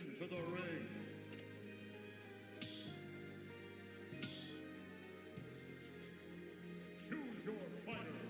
into the ring. Choose your fighter.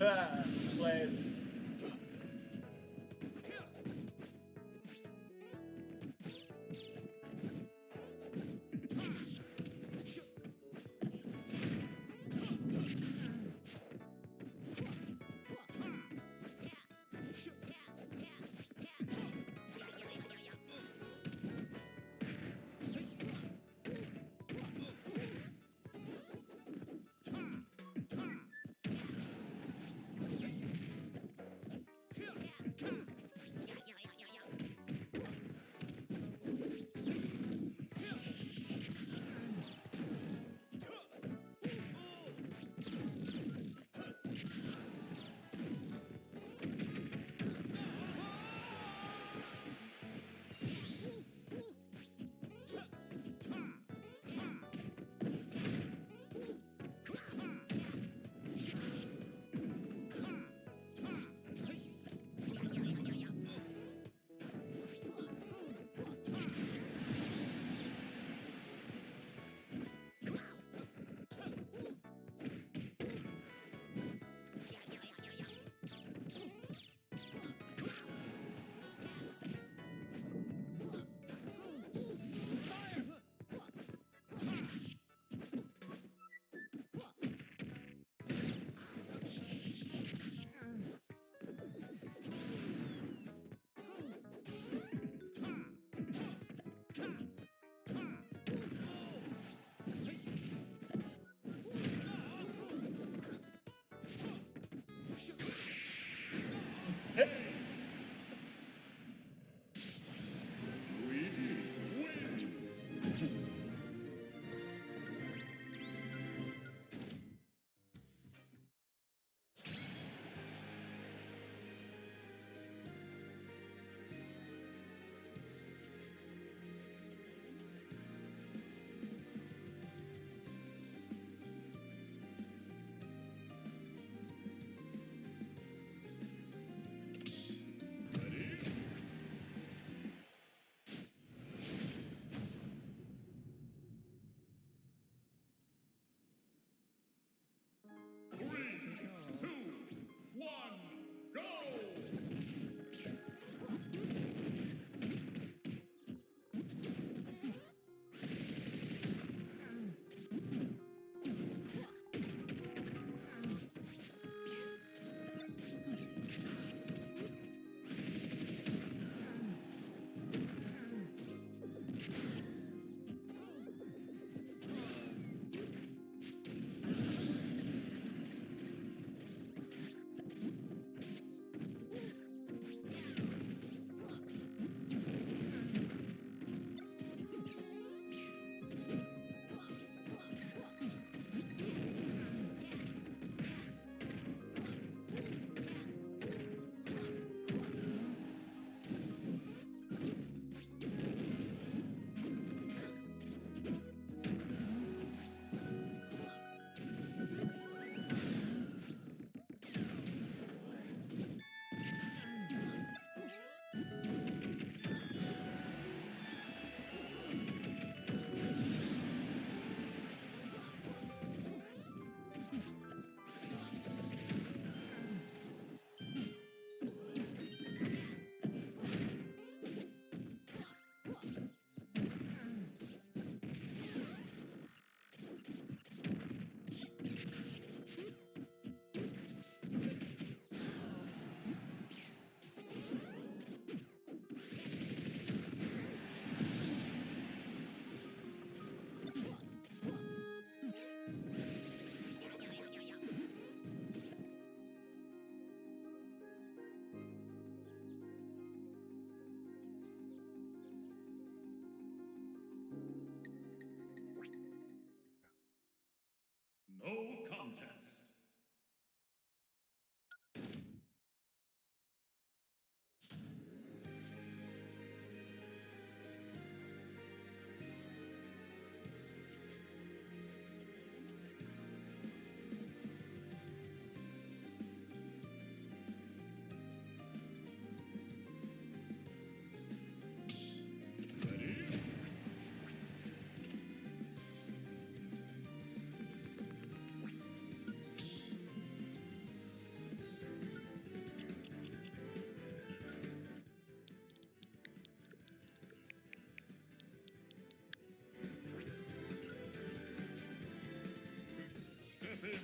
Play.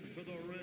into the ring.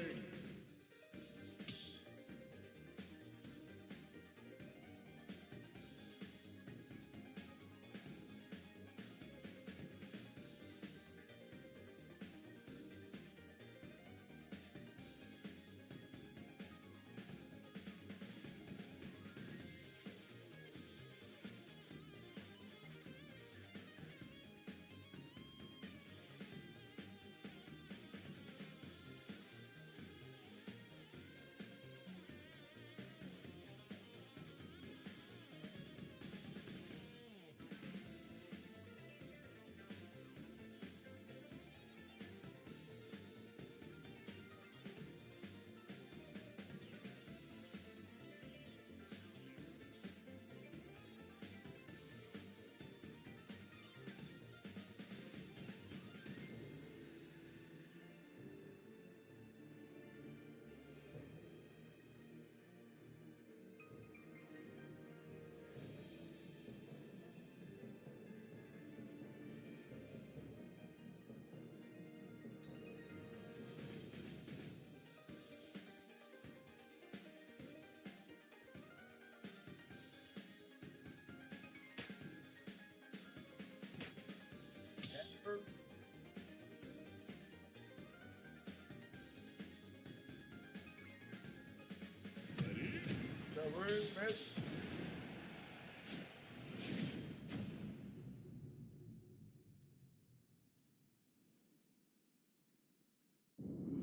The word, Chris.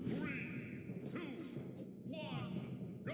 Three, two, one, go!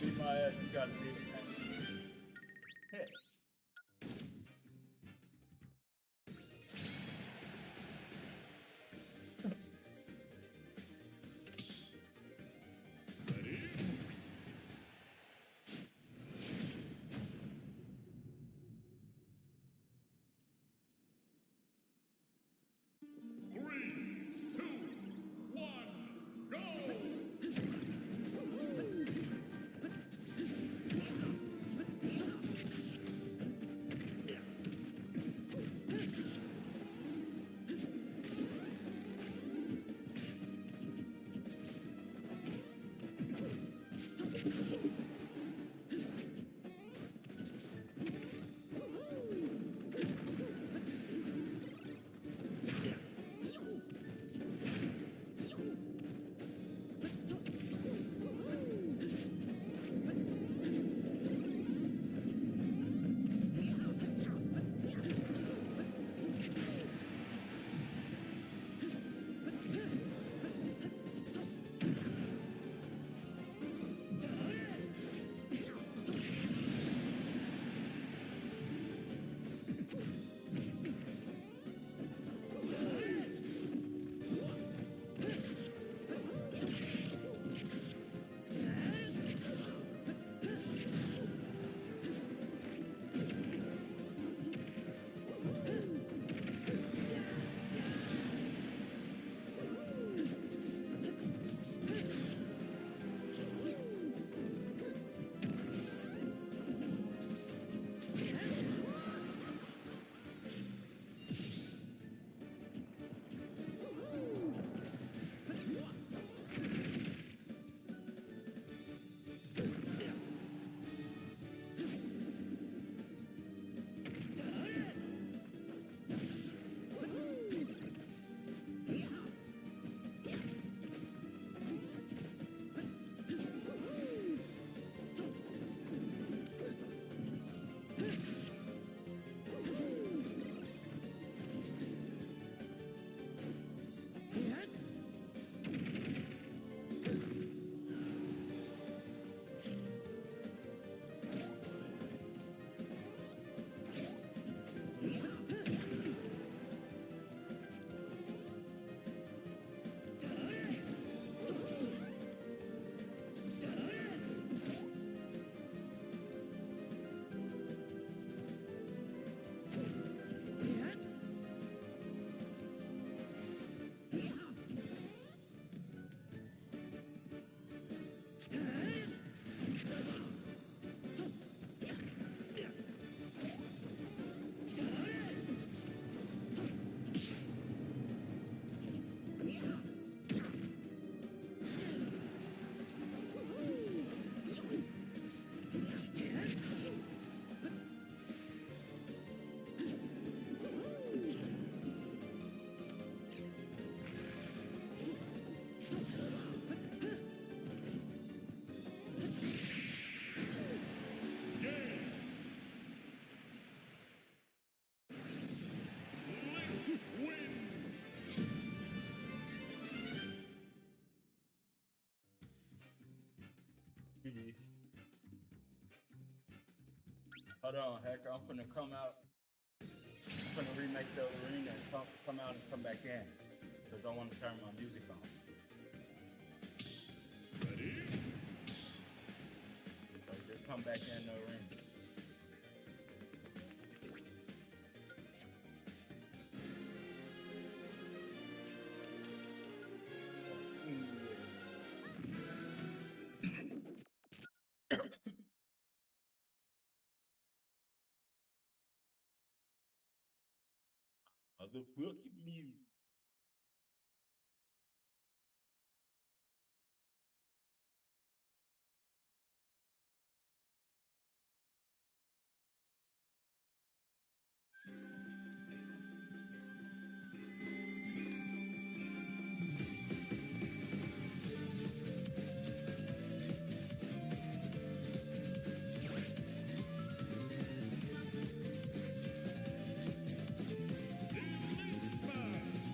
In my head, you got to be hit. Three, two, one, go! Hold on, hacker. I'm finna come out. I'm finna remake the arena and come out and come back in. Because I want to turn my music on. Ready? So just come back in the arena. Motherfucking music. Elite Smash.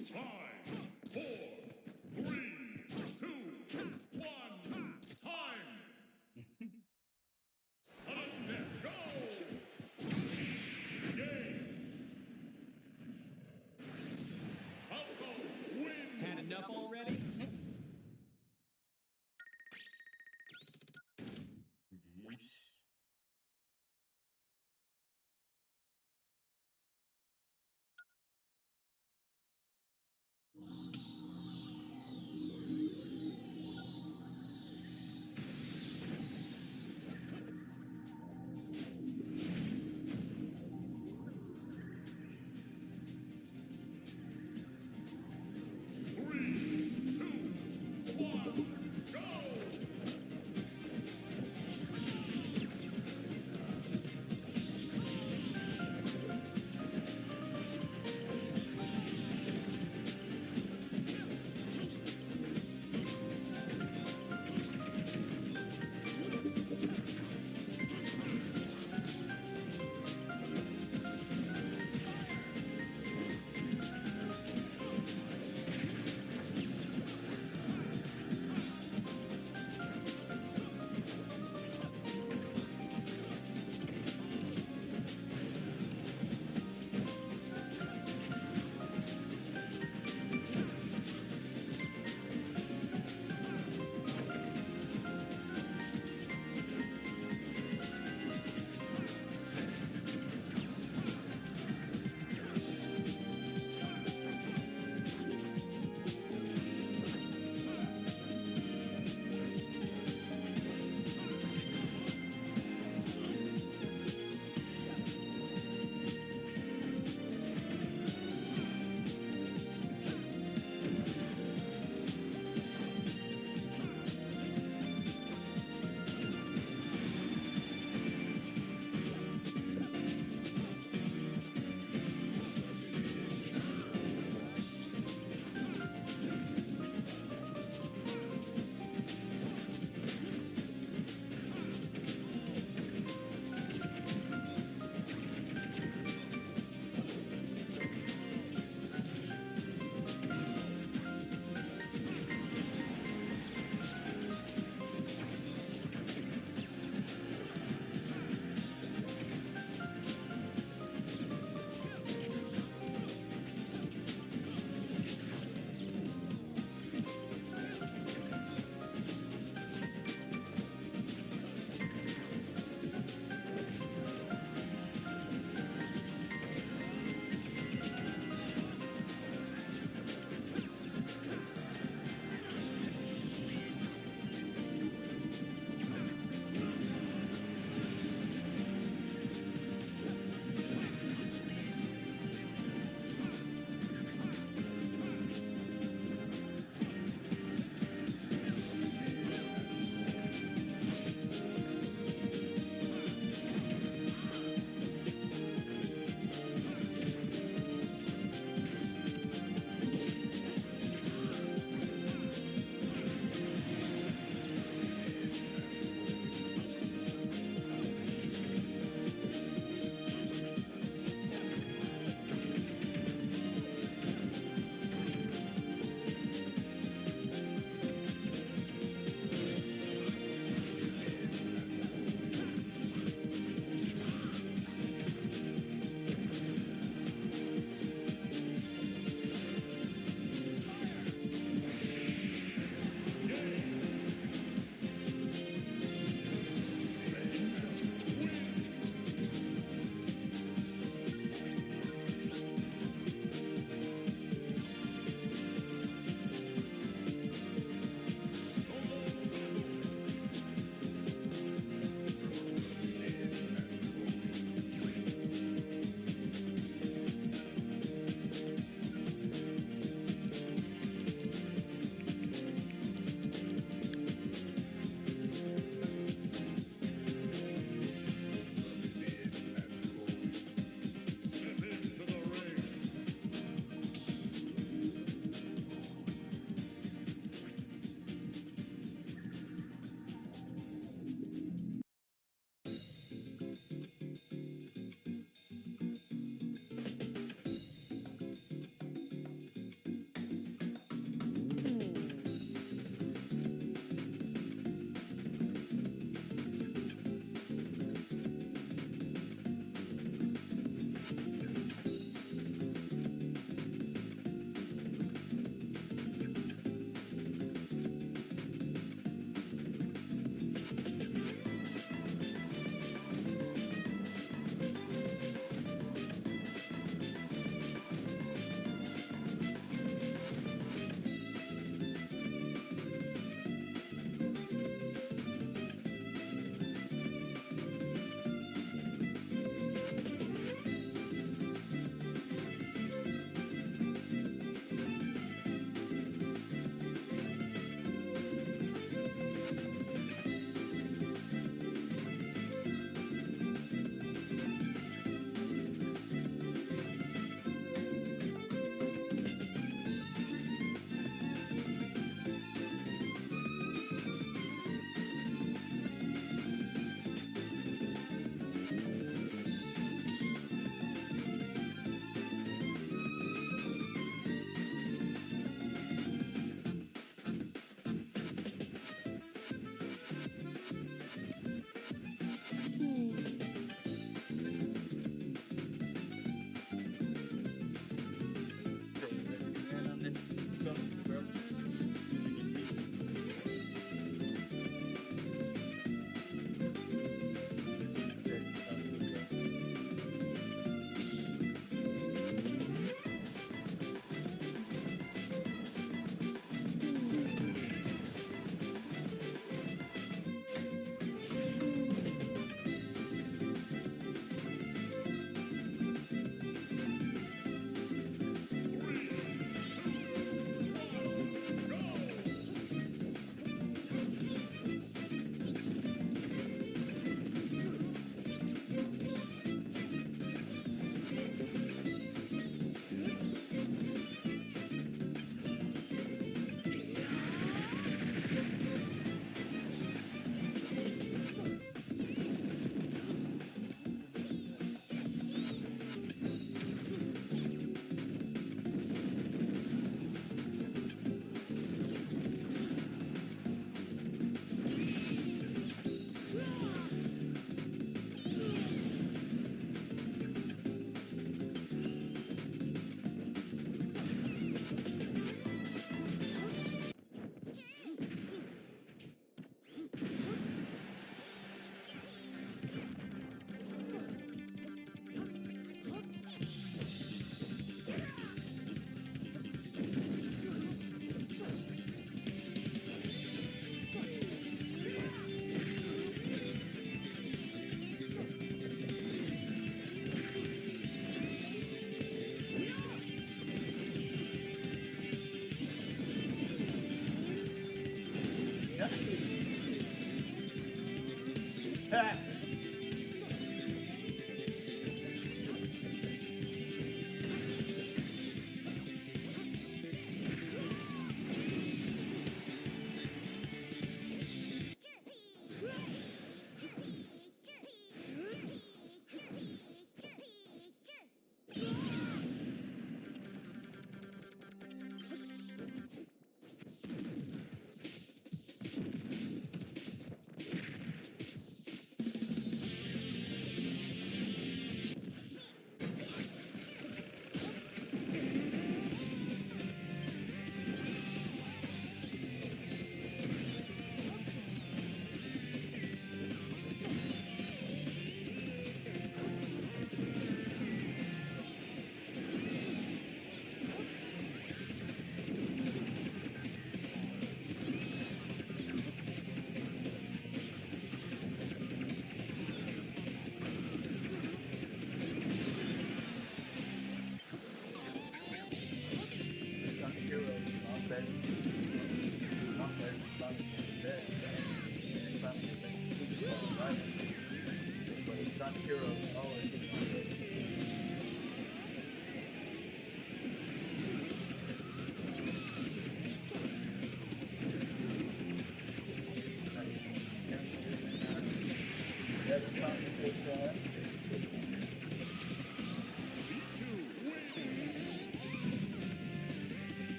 Five, four, three, two, one. Time. Sudden death. Go. Game. Falco wins. Had enough already? Yeesh.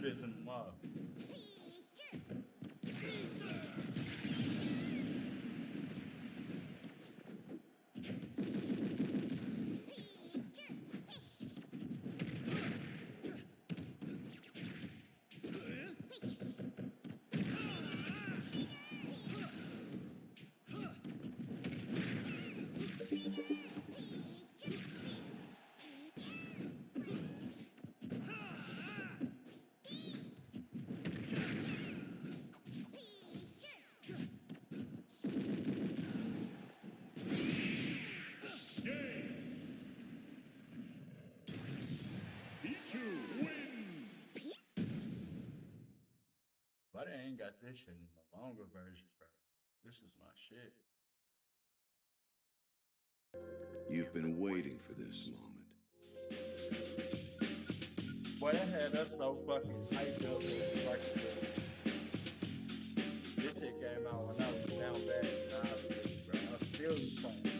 Isn't love. But I ain't got this shit in the longer version, bro. This is my shit. You've been waiting for this moment. Boy, that had us so fucking hyped up with fucking. This shit came out when I was down bad in the hospital, bro. I was still playing.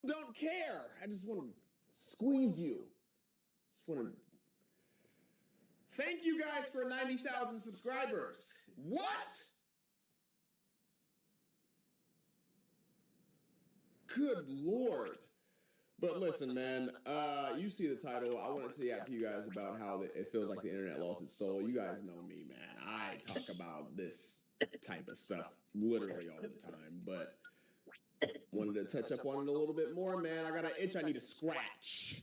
don't care. I just want to squeeze you. Just want to. Thank you guys for 90,000 subscribers. What? Good Lord. But listen, man, you see the title. I wanted to say after you guys about how it feels like the internet lost its soul. You guys know me, man. I talk about this type of stuff literally all the time, but wanted to touch up on it a little bit more, man. I got an itch I need to scratch.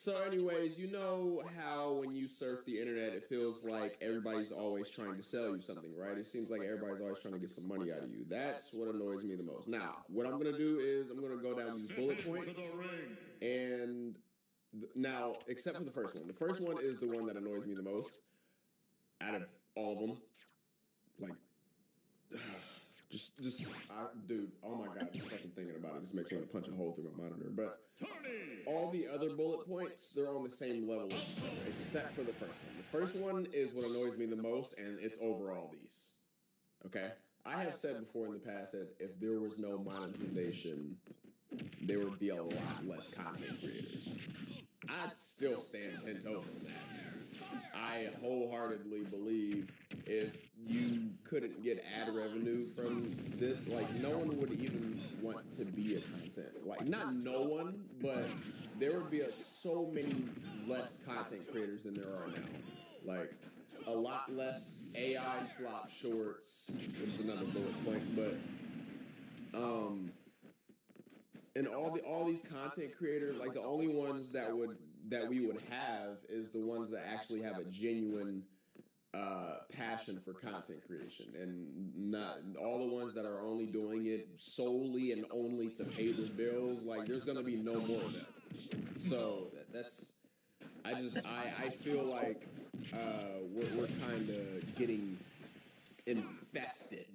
So anyways, you know how when you surf the internet, it feels like everybody's always trying to sell you something, right? It seems like everybody's always trying to get some money out of you. That's what annoys me the most. Now, what I'm going to do is I'm going to go down these bullet points. And now, except for the first one. The first one is the one that annoys me the most out of all of them. Like, dude, oh my God, just fucking thinking about it just makes me want to punch a hole through my monitor. But all the other bullet points, they're on the same level as each other, except for the first one. The first one is what annoys me the most, and it's over all these. Okay? I have said before in the past that if there was no monetization, there would be a lot less content creators. I still stand 10 toes on that. I wholeheartedly believe if you couldn't get ad revenue from this, like, no one would even want to be a content. Like, not no one, but there would be so many less content creators than there are now. Like, a lot less AI slop shorts, which is another bullet point, but and all these content creators, like, the only ones that we would have is the ones that actually have a genuine passion for content creation, and not all the ones that are only doing it solely and only to pay their bills. Like, there's gonna be no more of them. So I feel like we're kind of getting infested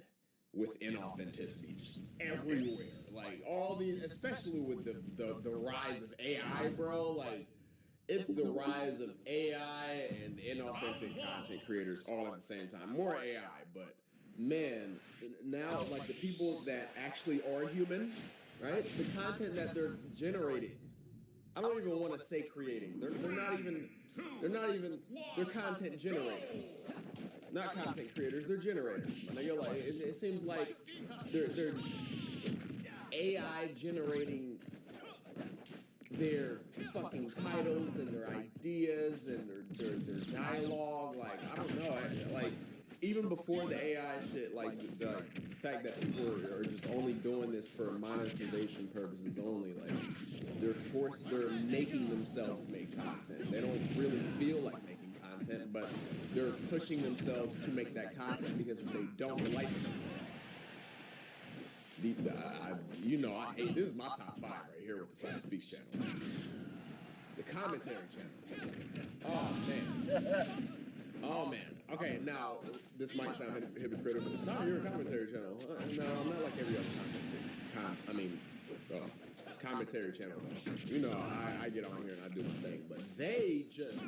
with inauthenticity just everywhere. Like, all these, especially with the rise of AI, bro. Like, it's the rise of AI and inauthentic content creators all at the same time. More AI, but man, now, like, the people that actually are human, right? The content that they're generating, I don't even want to say creating. They're content generators. Not content creators, they're generators. Like, you're like, it seems like they're AI generating their fucking titles and their ideas and their dialogue. Like, I don't know. Like, even before the AI shit, like, the fact that people are just only doing this for monetization purposes only, like, they're making themselves make content. They don't really feel like making content, but they're pushing themselves to make that content because if they don't, they like it. I hate, this is my top 5 right here with the Simon Speaks channel. The commentary channel. Oh man. Okay, now this might sound hypocritical. It's not your commentary channel. No, I'm not like every other commentary channel. You know, I get on here and I do my thing, but they just,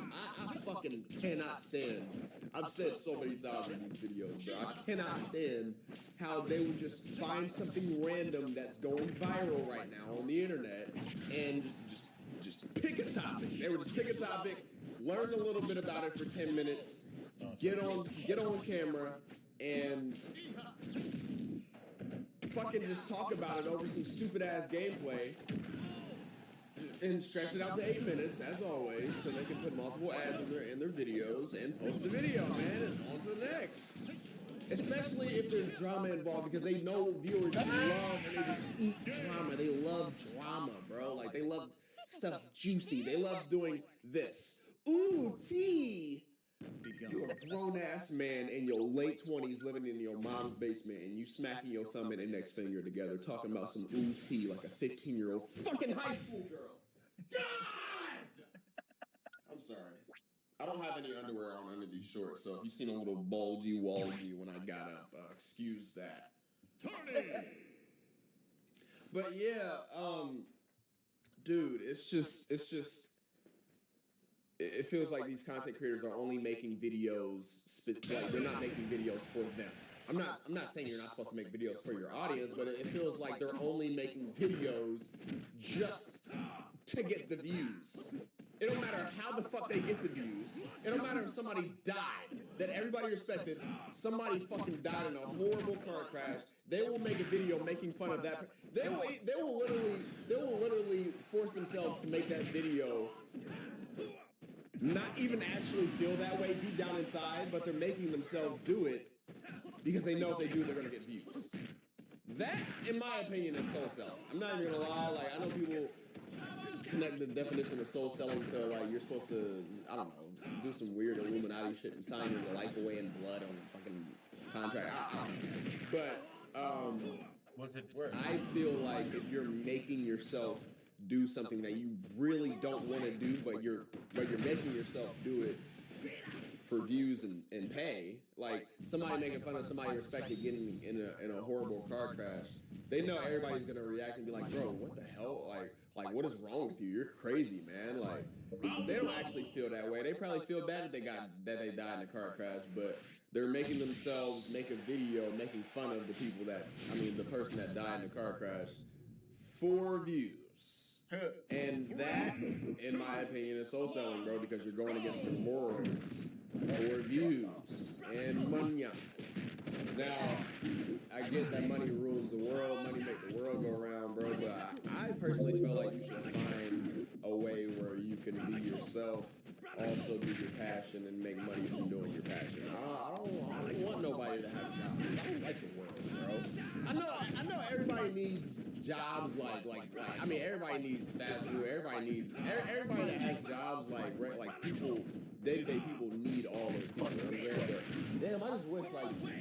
I fucking cannot stand. I've said so many times in these videos, bro, I cannot stand how they would just find something random that's going viral right now on the internet and just pick a topic. They would just pick a topic, learn a little bit about it for 10 minutes, get on camera, and fucking just talk about it over some stupid ass gameplay and stretch it out to 8 minutes as always, so they can put multiple ads in their videos and post the video, man, and on to the next. Especially if there's drama involved, because they know viewers love, and they just eat drama. They love drama, bro. Like, they love stuff juicy. They love doing this. Ooh, tea. You're a grown-ass man in your late 20s living in your mom's basement, and you smacking your thumb and index finger together talking about some ooh tea like a 15-year-old fucking high school girl. God! I'm sorry. I don't have any underwear on under these shorts, so if you seen a little bulgy-walgy when I got up, excuse that. Tony! But yeah, dude, it's just, it feels like these content creators are only making videos, like, they're not making videos for them. I'm not saying you're not supposed to make videos for your audience, but it feels like they're only making videos just to get the views. It don't matter how the fuck they get the views. It don't matter if somebody died that everybody respected. Somebody fucking died in a horrible car crash. They will make a video making fun of that. They will literally force themselves to make that video. Not even actually feel that way deep down inside, but they're making themselves do it because they know if they do, they're gonna get views. That, in my opinion, is soul selling. I'm not even gonna lie. Like, I know people connect the definition of soul selling to like you're supposed to, I don't know, do some weird Illuminati shit and sign your life away in blood on a fucking contract. But What's it worth? I feel like if you're making yourself do something that you really don't want to do, but you're making yourself do it for views and pay, like somebody making fun of somebody respected getting in a horrible car crash, they know everybody's gonna react and be like, bro, what the hell? Like what is wrong with you? You're crazy, man. Like they don't actually feel that way. They probably feel bad that they died in a car crash, but they're making themselves make a video making fun of the person that died in the car crash for views. And that, in my opinion, is soul selling, bro, because you're going against your morals for views and money. Now, I get that money rules the world, money make the world go around, bro, but I personally feel like you should find a way where you can be yourself, also do your passion, and make money from doing your passion. I don't want nobody to have jobs. I don't like the world, bro. I know everybody needs jobs everybody needs fast food. Everybody that has jobs like people, day-to-day people need all those people. Damn, I just wish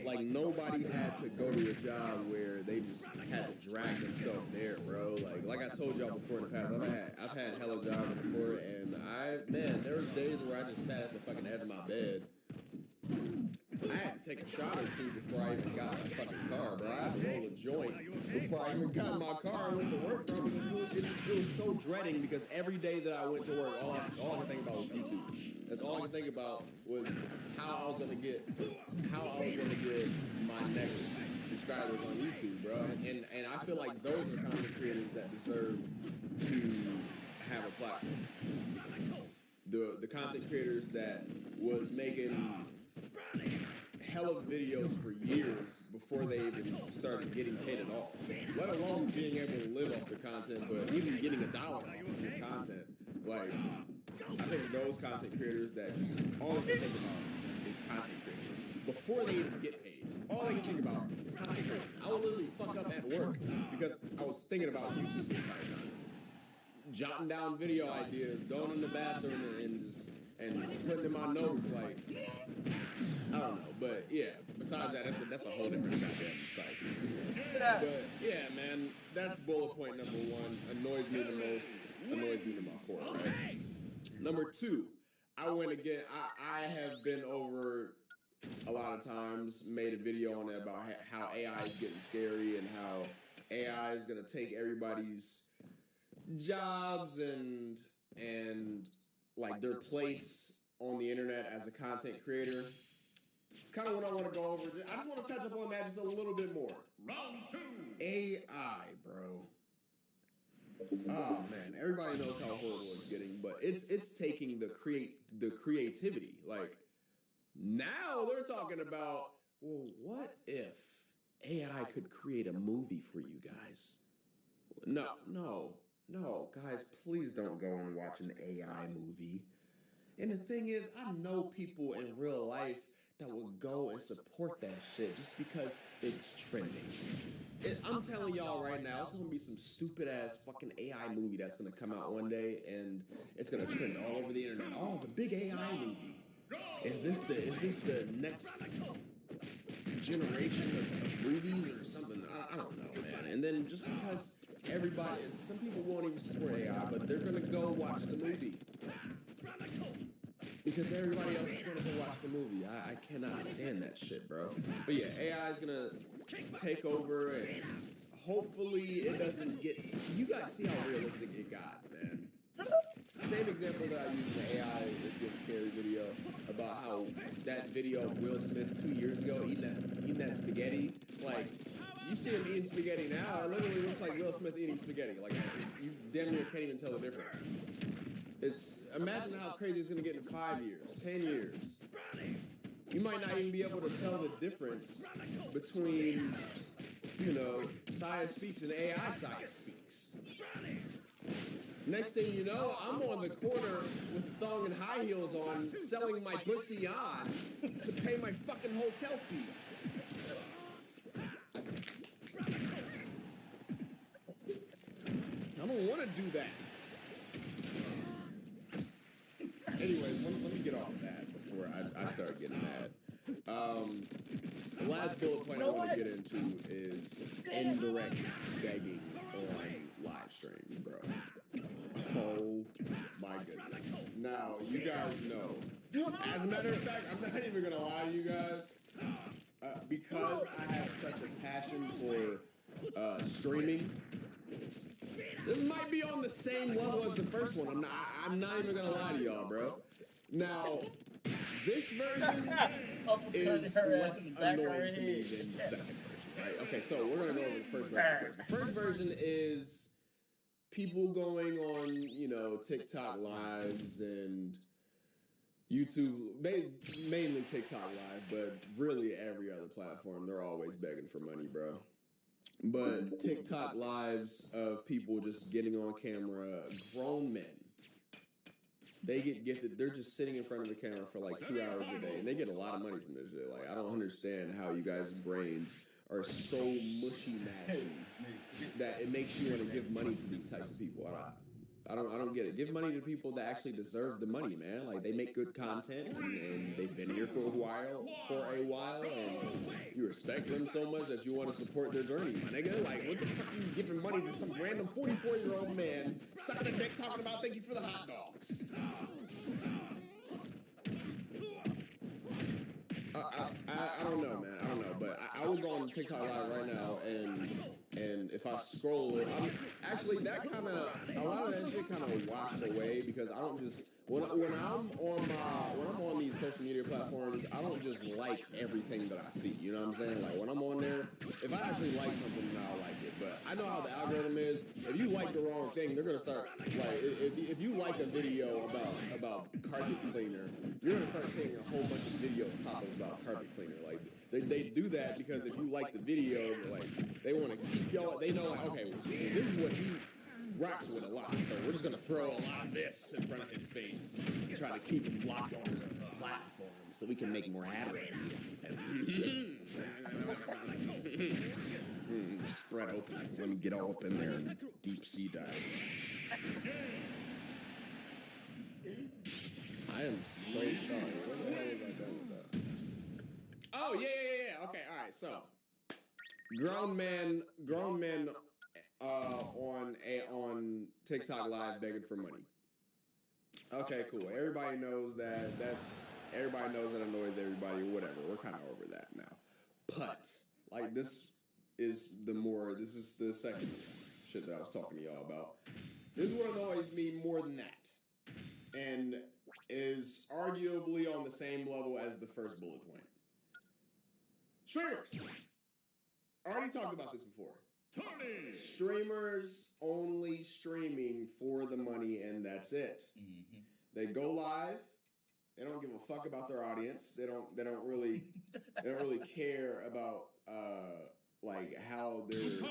like nobody had to go to a job where they just had to drag themselves there, bro. Like I told y'all before in the past, I've had hella jobs before, and there was days where I just sat at the fucking edge of my bed. I had to take a shot or two before I even got in my fucking car, bro. I had to roll a joint before I even got in my car and went to work, bro. It was so dreading because every day that I went to work, all I could think about was YouTube. That's all I could think about was how I was gonna get my next subscribers on YouTube, bro. And I feel like those are content creators that deserve to have a platform. The content creators that was making hella videos for years before they even started getting paid at all, let alone being able to live off their content, but even getting $1 off of your content. Like, I think those content creators that just all they can think about is content creation before they even get paid. All they can think about is content creation. I would literally fuck up at work because I was thinking about YouTube the entire time, jotting down video ideas, going in the bathroom and putting in my notes, like, I don't know, but yeah, besides that, that's a whole different goddamn size. But yeah, man, that's bullet point number one. Annoys me the most, annoys me to my core, right? Number two, I have been over a lot of times, made a video on it about how AI is getting scary and how AI is going to take everybody's jobs and like their place on the internet as a content creator. It's kind of what I want to go over. I just want to touch up on that just a little bit more. Round two. AI, bro. Oh man, everybody knows how horrible it's getting, but it's taking the creativity. Like now they're talking about, well, what if AI could create a movie for you guys? No, guys, please don't go and watch an AI movie. And the thing is, I know people in real life that would go and support that shit just because it's trending. I'm telling y'all right now, it's gonna be some stupid ass fucking AI movie that's gonna come out one day and it's gonna trend all over the internet. Oh, the big AI movie. Is this the next generation of movies or something? I don't know, man. And then just because some people won't even support AI, but they're gonna go watch the movie because everybody else is gonna go watch the movie. I cannot stand that shit, bro. But yeah, AI is gonna take over, and hopefully it doesn't get. You guys see how realistic it got, man. Same example that I used in the AI is getting scary video about how that video of Will Smith 2 years ago eating that spaghetti, like you see him eating spaghetti now, it literally looks like Will Smith eating spaghetti. Like you damn near can't even tell the difference. It's imagine how crazy it's gonna get in 5 years, 10 years. You might not even be able to tell the difference between, you know, Saya Speaks and AI Saya Speaks. Next thing you know, I'm on the corner with a thong and high heels on, selling my pussy on to pay my fucking hotel fees. I don't want to do that. Anyways, let me get off of that before I start getting mad. The last bullet point I want to get into is indirect begging on live stream, bro. Oh my goodness. Now, you guys know. As a matter of fact, I'm not even going to lie to you guys. Because I have such a passion for streaming, this might be on the same level as the first one. I'm not even going to lie to y'all, bro. Now, this version is less annoying to me than the second version, right? Okay, so we're going to go over the first version first. The first version is people going on, you know, TikTok lives and YouTube, mainly TikTok live, but really every other platform, they're always begging for money, bro. But TikTok lives of people just getting on camera, grown men, they get gifted, they're just sitting in front of the camera for like 2 hours a day, and they get a lot of money from this shit. Like, I don't understand how you guys' brains are so mushy-mashy that it makes you want to give money to these types of people. I don't get it. Give money to people that actually deserve the money, man. Like, they make good content, and they've been here for a while, and you respect them so much that you want to support their journey, my nigga. Like, what the fuck are you giving money to some random 44-year-old man sucking a dick talking about thank you for the hot dogs? I don't know, man. I don't know, but I will go on TikTok Live right now, and if I scroll, actually that kind of a lot of that shit kind of washed away because I don't just when I'm on these social media platforms, I don't just like everything that I see. You know what I'm saying? Like when I'm on there, if I actually like something, then I'll like it. But I know how the algorithm is. If you like the wrong thing, they're gonna start like if you like a video about carpet cleaner, you're gonna start seeing a whole bunch of videos pop up about carpet cleaner. Like they do that because if you like the video, like they want to keep y'all. They know like okay, this is what he rocks with a lot, so we're just gonna throw a lot of this in front of his face and try to keep him locked on the platform so we can make more ad revenue. Spread open. Let me get all up in there and deep sea dive. I am so sorry. What the hell have I done with that? Oh yeah. Okay, all right. So, grown men on TikTok Live begging for money. Okay, cool. Everybody knows that. Everybody knows that annoys everybody. Whatever. We're kind of over that now. But like this is the second shit that I was talking to y'all about. This is what annoys me more than that, and is arguably on the same level as the first bullet point. Streamers. I already talked about this before. Streamers only streaming for the money, and that's it. Mm-hmm. They go live. They don't give a fuck about their audience. They don't really care about like how their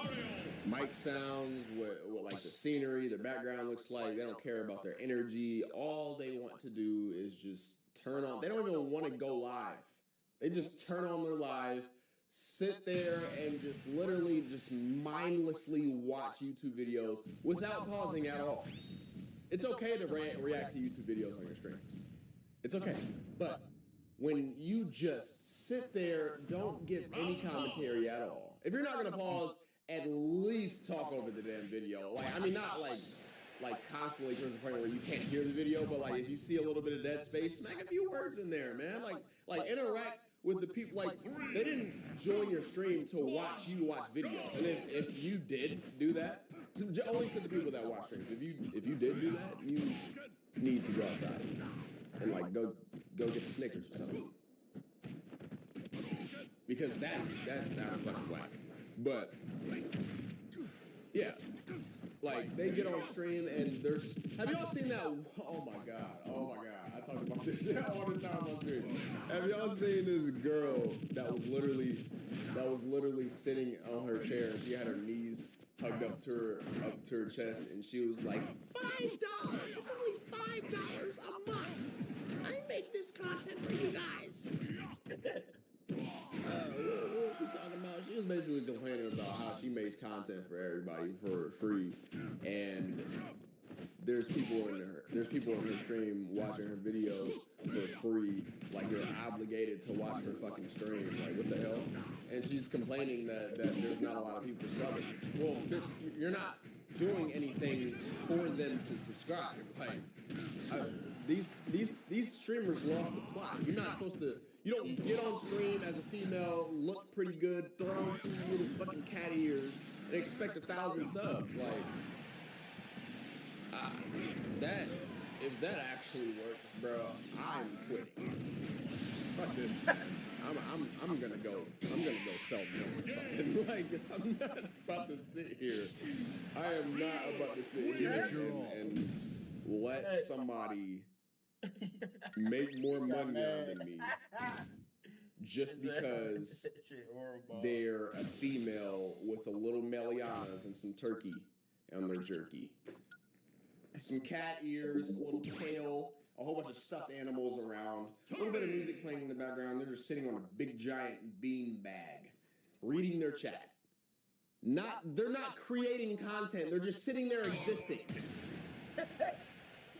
mic sounds, what like the scenery, the background looks like. They don't care about their energy. All they want to do is just turn on. They don't even want to go live. They just turn on their live, sit there and just literally just mindlessly watch YouTube videos without pausing at all. It's okay to react to YouTube videos on your streams. It's okay. But when you just sit there, don't give any commentary at all. If you're not going to pause, at least talk over the damn video. Like, I mean, not like constantly to the point where you can't hear the video, but like if you see a little bit of dead space, smack a few words in there, man. Like interact with the people, like, they didn't join your stream to watch you watch videos. And if you did do that, only to the people that watch streams. If you did do that, you need to go outside and like go get the Snickers or something. Because that's out of fucking whack. But yeah. Like, they get on stream and there's... Have y'all seen that? Oh my god. I talk about this shit all the time on stream. Have y'all seen this girl that was literally sitting on her chair and she had her knees hugged up to her chest and she was like, $5! It's only $5 a month. I make this content for you guys. What was she talking about? She was basically complaining about how she makes content for everybody for free, and there's people in her stream watching her video for free, like you're obligated to watch her fucking stream. Like, what the hell? And she's complaining that there's not a lot of people subbing. Well, bitch, you're not doing anything for them to subscribe. Like, these streamers lost the plot. You're not supposed to. You don't get on stream as a female, look pretty good, throw on some little fucking cat ears, and expect 1,000 subs. Like, if that actually works, bro, I'm quitting. Fuck this, man. I'm gonna go sell milk or something. Like, I'm not about to sit here. I am not about to sit here and let somebody make more money than me just because they're a female with a little melianas and some turkey on their jerky. Some cat ears, a little tail, a whole bunch of stuffed animals around, a little bit of music playing in the background. They're just sitting on a big giant bean bag, reading their chat. They're not creating content, they're just sitting there existing.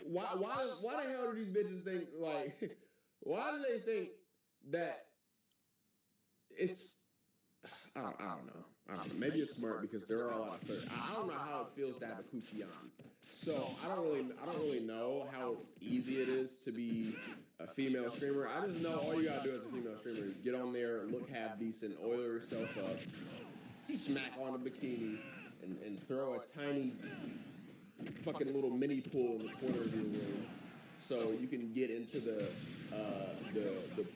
Why the hell do these bitches think, like, why do they think that it's, I don't know. Maybe it's smart because there are a lot of third. I don't know how it feels to have a coochie on. So I don't really know how easy it is to be a female streamer. I just know all you gotta do as a female streamer is get on there, look half decent, oil yourself up, smack on a bikini, and throw a tiny fucking little mini pool in the corner of your room, so you can get into the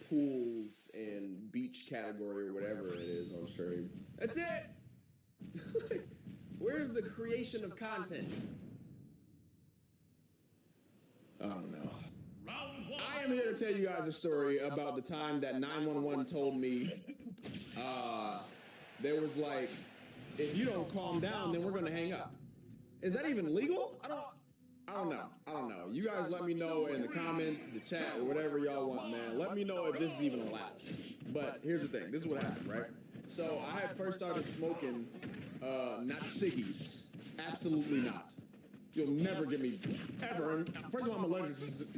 pools and beach category or whatever it is on stream. That's it. Where's the creation of content? I don't know. I am here to tell you guys a story about the time that 911 told me there was like, if you don't calm down, then we're gonna hang up. Is that even legal? I don't know. You guys let me know in the comments, the chat, or whatever y'all want, man. Let me know if this is even allowed. But here's the thing. This is what happened, right? So I had first started smoking, not ciggies. Absolutely not. You'll never get me, ever. First of all, I'm allergic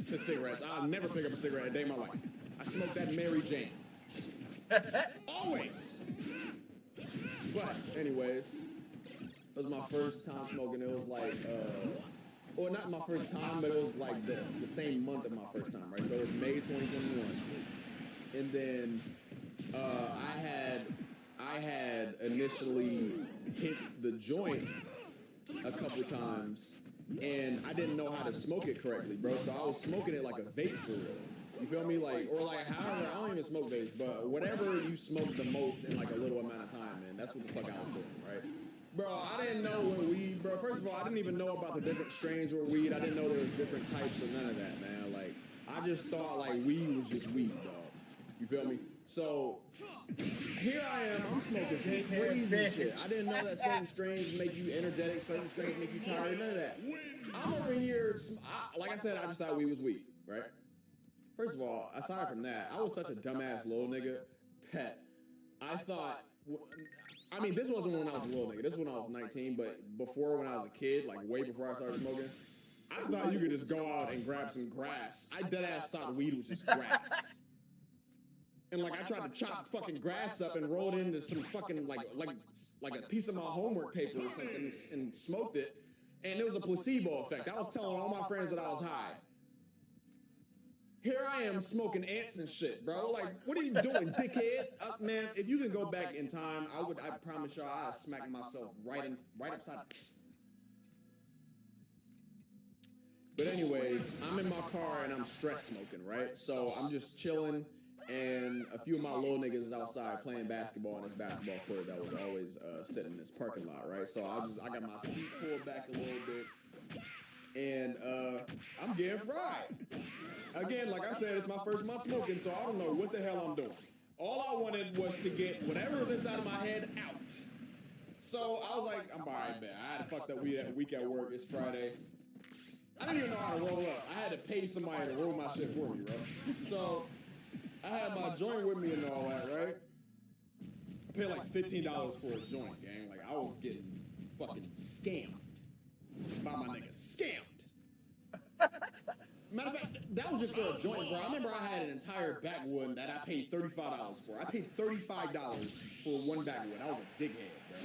to cigarettes. I'll never pick up a cigarette a day in my life. I smoke that Mary Jane. Always. But anyways, it was my first time smoking. It was like, or not my first time, but it was like the same month of my first time, right? So it was May 2021. And then I had initially hit the joint a couple times, and I didn't know how to smoke it correctly, bro. So I was smoking it like a vape for real. You feel me? Like, or like, however, I don't even smoke vapes, but whatever you smoke the most in like a little amount of time, man, that's what the fuck I was doing, right? Bro, I didn't know what weed, bro. First of all, I didn't even know about the different strains of weed. I didn't know there was different types of none of that, man. Like, I just thought like weed was just weed, dog. You feel me? So here I am, I'm smoking some crazy shit. I didn't know that certain strains make you energetic, certain strains make you tired, none of that. I'm over here, like I said, I just thought weed was weed, right? First of all, aside from that, I was such a dumbass little nigga that I thought, I mean, this wasn't when I was a little nigga, this was when I was 19, but before when I was a kid, like way before I started smoking, I thought you could just go out and grab some grass. I deadass thought weed was just grass. And like I tried to chop fucking grass up and roll it into some fucking like a piece of my homework paper or something and smoked it, and it was a placebo effect. I was telling all my friends that I was high. here I am smoking ants and shit, bro. Like, what are you doing, dickhead? Man, if you can go back in time, I promise y'all, I'd smack myself right upside. But anyways, I'm in my car and I'm stress smoking, right? So I'm just chilling, and a few of my little niggas is outside playing basketball in this basketball court that was always sitting in this parking lot, right? So I got my seat pulled back a little bit, and I'm getting fried. Again, like I said, it's my first month smoking, so I don't know what the hell I'm doing. All I wanted was to get whatever was inside of my head out. So I was like, I'm all right, man. I had a fucked up week at work. It's Friday. I didn't even know how to roll up. I had to pay somebody to roll my shit for me, bro. So I had my joint with me and all that, right? I paid like $15 for a joint, gang. Like, I was getting fucking scammed by my niggas. Scammed. Matter of fact, that was just for a joint, bro. I remember I had an entire backwood that I paid $35 for. I paid $35 for one backwood. I was a dickhead, bro.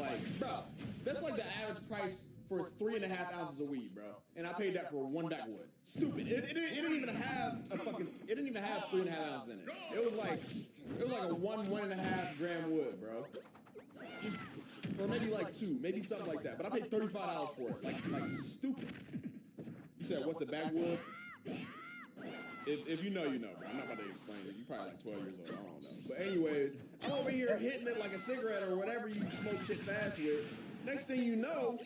Like, bro, that's like the average price for 3.5 ounces of weed, bro. And I paid that for one backwood. Stupid. It didn't even have it didn't even have 3.5 ounces in it. It was like a 1.5 gram wood, bro. Just, or maybe like 2, maybe something like that. But I paid $35 for it. Like stupid. You said, what's a backwood? If you know, you know, bro. I'm not about to explain it. You're probably like 12 years old. I don't know. But anyways, I'm over here hitting it like a cigarette or whatever you smoke shit fast with. Next thing you know,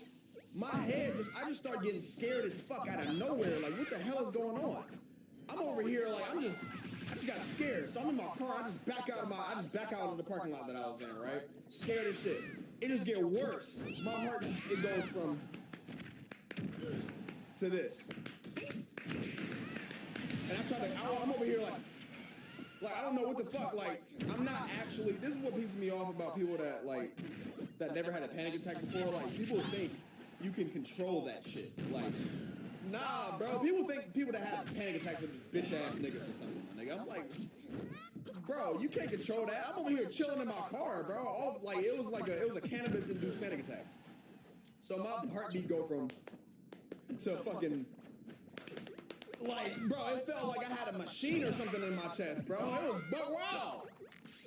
my head I just start getting scared as fuck out of nowhere. Like, what the hell is going on? I'm over here like I just got scared. So I'm in my car. I just back out of the parking lot that I was in, right? Scared as shit. It just get worse. My heart it goes from to this. And I'm over here like I don't know what the fuck. Like, I'm not actually. This is what pisses me off about people that never had a panic attack before. Like, people think you can control that shit. Like, nah, bro. People think people that have panic attacks are just bitch ass niggas or something. Nigga, I'm like, bro, you can't control that. I'm over here chilling in my car, bro. It was a cannabis induced panic attack. So my heartbeat go from to fucking, like, bro, it felt like I had a machine or something in my chest, bro. It was buck wild.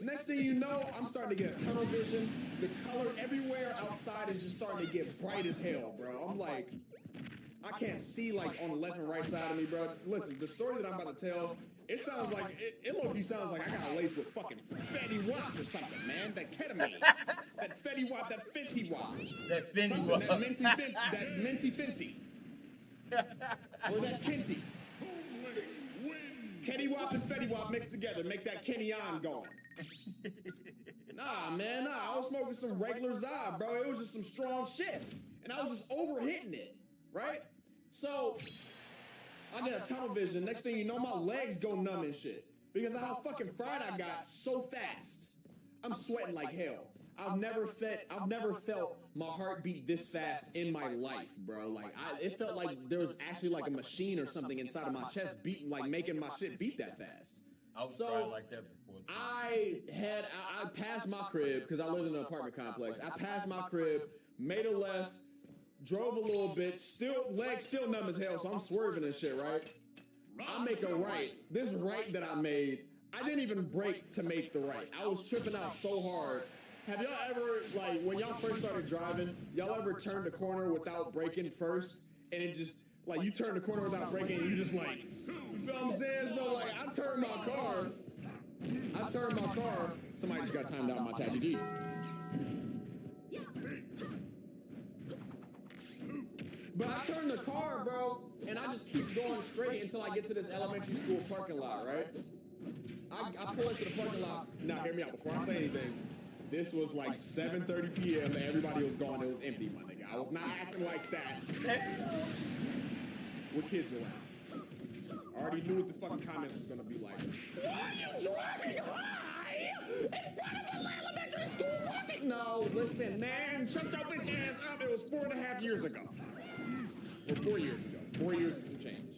Next thing you know, I'm starting to get tunnel vision. The color everywhere outside is just starting to get bright as hell, bro. I'm like, I can't see, like, on the left and right side of me, bro. Listen, the story that I'm about to tell, it sounds like, it low-key sounds like I got laced with fucking Fetty Wap or something, man. That ketamine. That Fetty Wap, that Fenty Wap. That Fenty Wap. That Minty Fenty. Or that Kenty. Kenny Wap and Fetty Wap mixed together, make that Kenny on going. Nah, I was smoking some regular Zob, bro. It was just some strong shit. And I was just overhitting it, right? So, I get a tunnel vision. Next thing you know, my legs go numb and shit. Because of how fucking fried I got so fast. I'm sweating like hell. I've never felt my heart beat this fast in my life, bro. Like, it felt like there was actually like a machine or something inside of my chest beating, like making my shit beat that fast. I was crying like that before. I passed my crib because I lived in an apartment complex. I passed my crib, made a left, drove a little bit, legs still numb as hell, so I'm swerving and shit, right? I make a right. This right that I made, I didn't even brake to make the right. I was tripping out so hard. Have y'all ever, like, when y'all first started driving, y'all ever turned the corner without braking first? And it just, like, you turn the corner without braking and you just like, you feel what I'm saying? So, like, I turned my car, somebody just got timed out my chat GGs. But I turned the car, bro, and I just keep going straight until I get to this elementary school parking lot, right? I pull into the parking lot. Now, hear me out before I say anything. This was like 7:30 p.m. and everybody was gone. It was empty, my nigga. I was not acting like that. With kids around. I already knew what the fucking comments was gonna be like. Why are you driving high in front of an elementary school parking? No, listen, man. Shut your bitch ass up. It was 4.5 years ago. Or 4 years ago. 4 years and some change.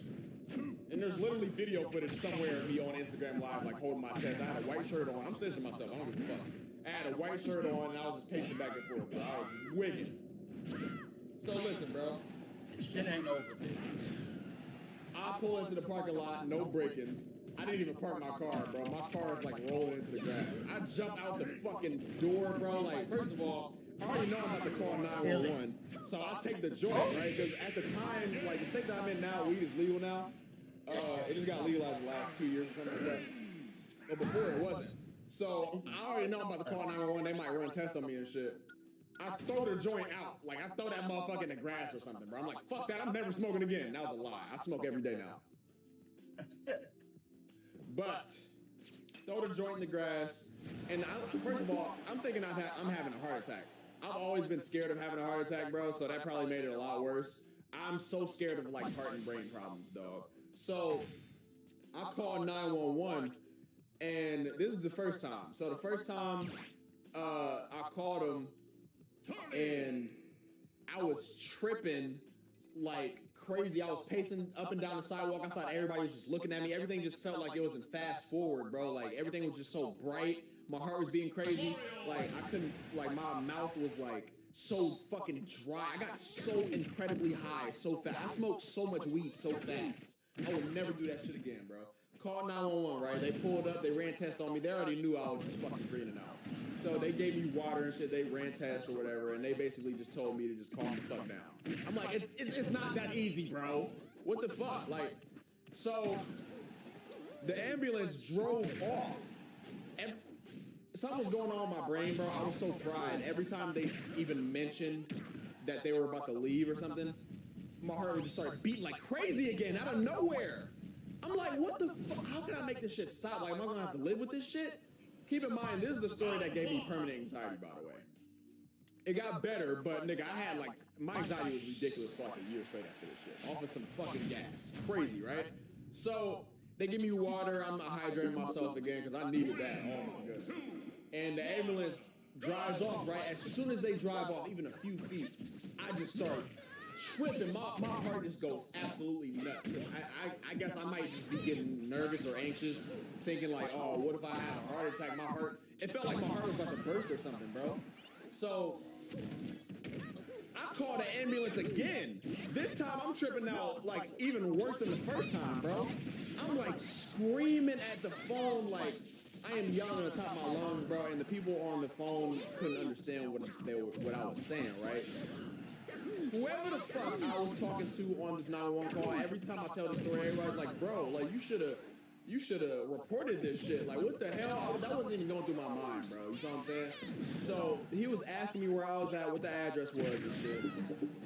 And there's literally video footage somewhere of me on Instagram Live, like, holding my chest. I had a white shirt on. I'm snitching myself. I don't give a fuck. I had a white shirt on, and I was just pacing back and forth, bro. I was wicked. So listen, bro. Shit ain't over, dude. I pull into the parking lot, no braking. I didn't even park my car, bro. My car is like rolling into the grass. I jump out the fucking door, bro. Like, first of all, I already know I'm about to call 911. So I take the joint, right? Because at the time, like the state that I'm in now, weed is legal now. It just got legalized the last 2 years or something like that. But before it wasn't. So I already know I'm about to call 911. They might run tests on me and shit. I throw the joint out. Like, I throw that motherfucker in the grass or something, bro. I'm like, fuck that. I'm never smoking again. That was a lie. I smoke every day now. But throw the joint in the grass. And first of all, I'm thinking I'm having a heart attack. I've always been scared of having a heart attack, bro. So that probably made it a lot worse. I'm so scared of, like, heart and brain problems, dog. So I called 911. And this is the first time. So the first time I called him, and I was tripping like crazy. I was pacing up and down the sidewalk. I thought everybody was just looking at me. Everything just felt like it was in fast forward, bro. Like everything was just so bright. My heart was being crazy. Like I couldn't, like my mouth was like so fucking dry. I got so incredibly high so fast. I smoked so much weed so fast. I would never do that shit again, bro. Called 911, right? They pulled up, they ran tests on me. They already knew I was just fucking greening out. So they gave me water and shit. They ran tests or whatever, and they basically just told me to just calm the fuck down. I'm like, it's not that easy, bro. What the fuck? Like, so the ambulance drove off. Something was going on in my brain, bro. I was so fried. Every time they even mentioned that they were about to leave or something, my heart would just start beating like crazy again out of nowhere. I'm like, what the fuck? How can I make this shit stop? Like, am I gonna have to live with this shit? Keep in mind, this is the story that gave me permanent anxiety, by the way. It got better, but nigga, I had like, my anxiety was ridiculous for like a year straight after this shit. Off of some fucking gas. Crazy, right? So, they give me water, I'm hydrating myself again, because I needed that. Oh my goodness. And the ambulance drives off, right? As soon as they drive off, even a few feet, I just start tripping. My heart just goes absolutely nuts. I guess I might just be getting nervous or anxious, thinking like, oh, what if I had a heart attack? My heart, it felt like my heart was about to burst or something, bro. So I called the ambulance again. This time I'm tripping out like even worse than the first time, bro. I'm like screaming at the phone like I am yelling on the top of my lungs, bro, and the people on the phone couldn't understand what I was saying, right? Whoever the fuck I was talking to on this 911 call, every time I tell the story, everybody's like, bro, like you should have reported this shit. Like what the hell? That wasn't even going through my mind, bro. You know what I'm saying? So he was asking me where I was at, what the address was and shit.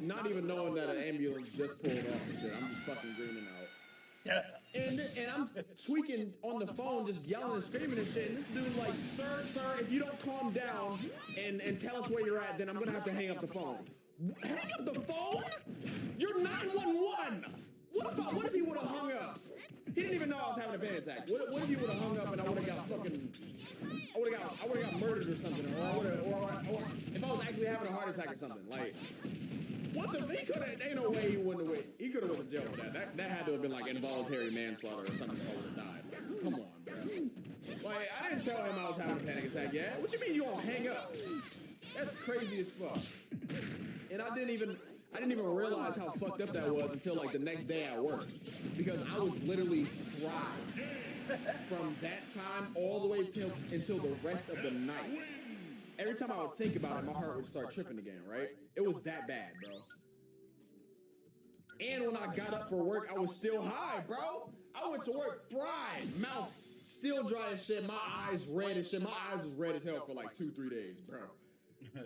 Not even knowing that an ambulance just pulled off and shit. I'm just fucking dreaming out. And I'm tweaking on the phone, just yelling and screaming and shit. And this dude like, sir, if you don't calm down and tell us where you're at, then I'm gonna have to hang up the phone. Hang up the phone? You're 911. What if he would have hung up? He didn't even know I was having a panic attack. What if he would have hung up and I would have got fucking, I would have got murdered or something, or if I was actually having a heart attack or something. Like, what the? He could have. Ain't no way he wouldn't have. He could have went to jail for that. That had to have been like involuntary manslaughter or something. I would have died. Like, come on, bro. Like, I didn't tell him I was having a panic attack yet. What you mean you gonna hang up? That's crazy as fuck. And I didn't even realize how fucked up that was until like the next day at work, because I was literally fried from that time all the way until the rest of the night. Every time I would think about it, my heart would start tripping again, right? It was that bad, bro. And when I got up for work, I was still high, bro. I went to work fried, mouth still dry as shit, my eyes red as shit. My eyes was red as hell for like 2-3 days, bro.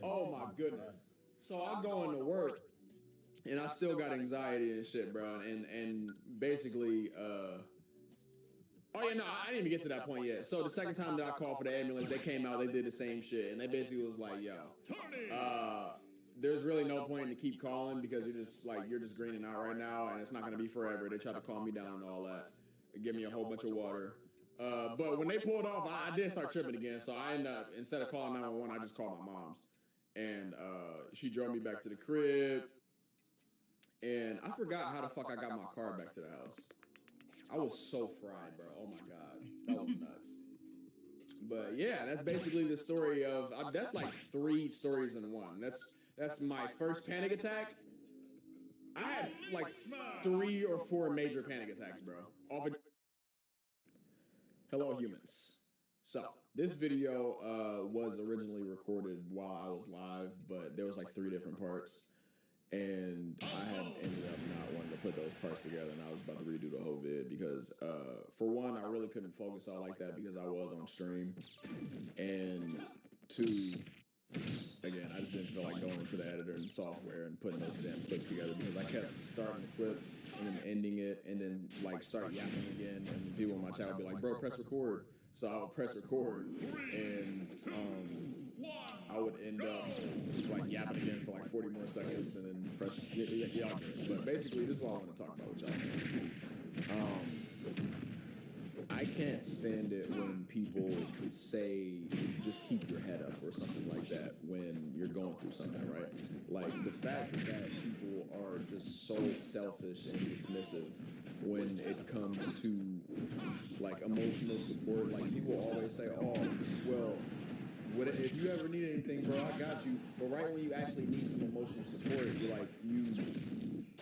Oh my goodness. So I'm going to work, and I still got anxiety and shit, bro. And basically, oh yeah, no, I didn't even get to that point yet. So the second time that I called for the ambulance, they came out, they did the same shit, and they basically was like, yo, there's really no point to keep calling because you're just greening out right now, and it's not gonna be forever. They tried to calm me down and all that, and give me a whole bunch of water. But when they pulled off, I did start tripping again. So I ended up, instead of calling 911, I just called my mom's. And she drove me back to the crib. And I forgot how the fuck I got my car back to the house. I was so fried, bro. Oh my God. That was nuts. But yeah, that's basically the story of, that's like 3 stories in one. That's my first panic attack. I had like 3 or 4 major panic attacks, bro. Hello, humans. So this video was originally recorded while I was live, but there was like 3 different parts, and I had ended up not wanting to put those parts together, and I was about to redo the whole vid because, for one, I really couldn't focus out like that because I was on stream, and 2, again, I just didn't feel like going into the editor and software and putting those damn clips together because I kept starting the clip and then ending it and then like start yapping again, and people in my chat would be like, "Bro, press record." So I would press record, and I would end up like yapping again for like 40 more seconds, and then press y'all. But basically, this is what I want to talk about with y'all. I can't stand it when people say just keep your head up or something like that when you're going through something, right? Like the fact that people are just so selfish and dismissive when it comes to like emotional support. Like people always say, "Oh, well, if you ever need anything, bro, I got you." But right when you actually need some emotional support, you're like, you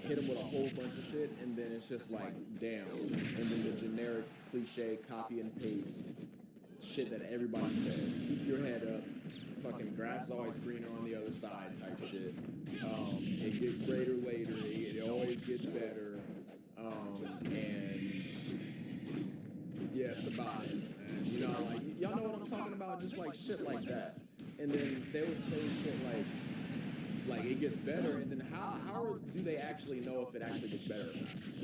hit them with a whole bunch of shit, and then it's just like, damn. And then the generic cliche copy and paste shit that everybody says. Keep your head up. Fucking grass is always greener on the other side type shit. It gets greater later. It always gets better. And yeah, it's about it. And you know, like y'all know what I'm talking about, just like shit like that. And then they would say shit like it gets better, and then how do they actually know if it actually gets better?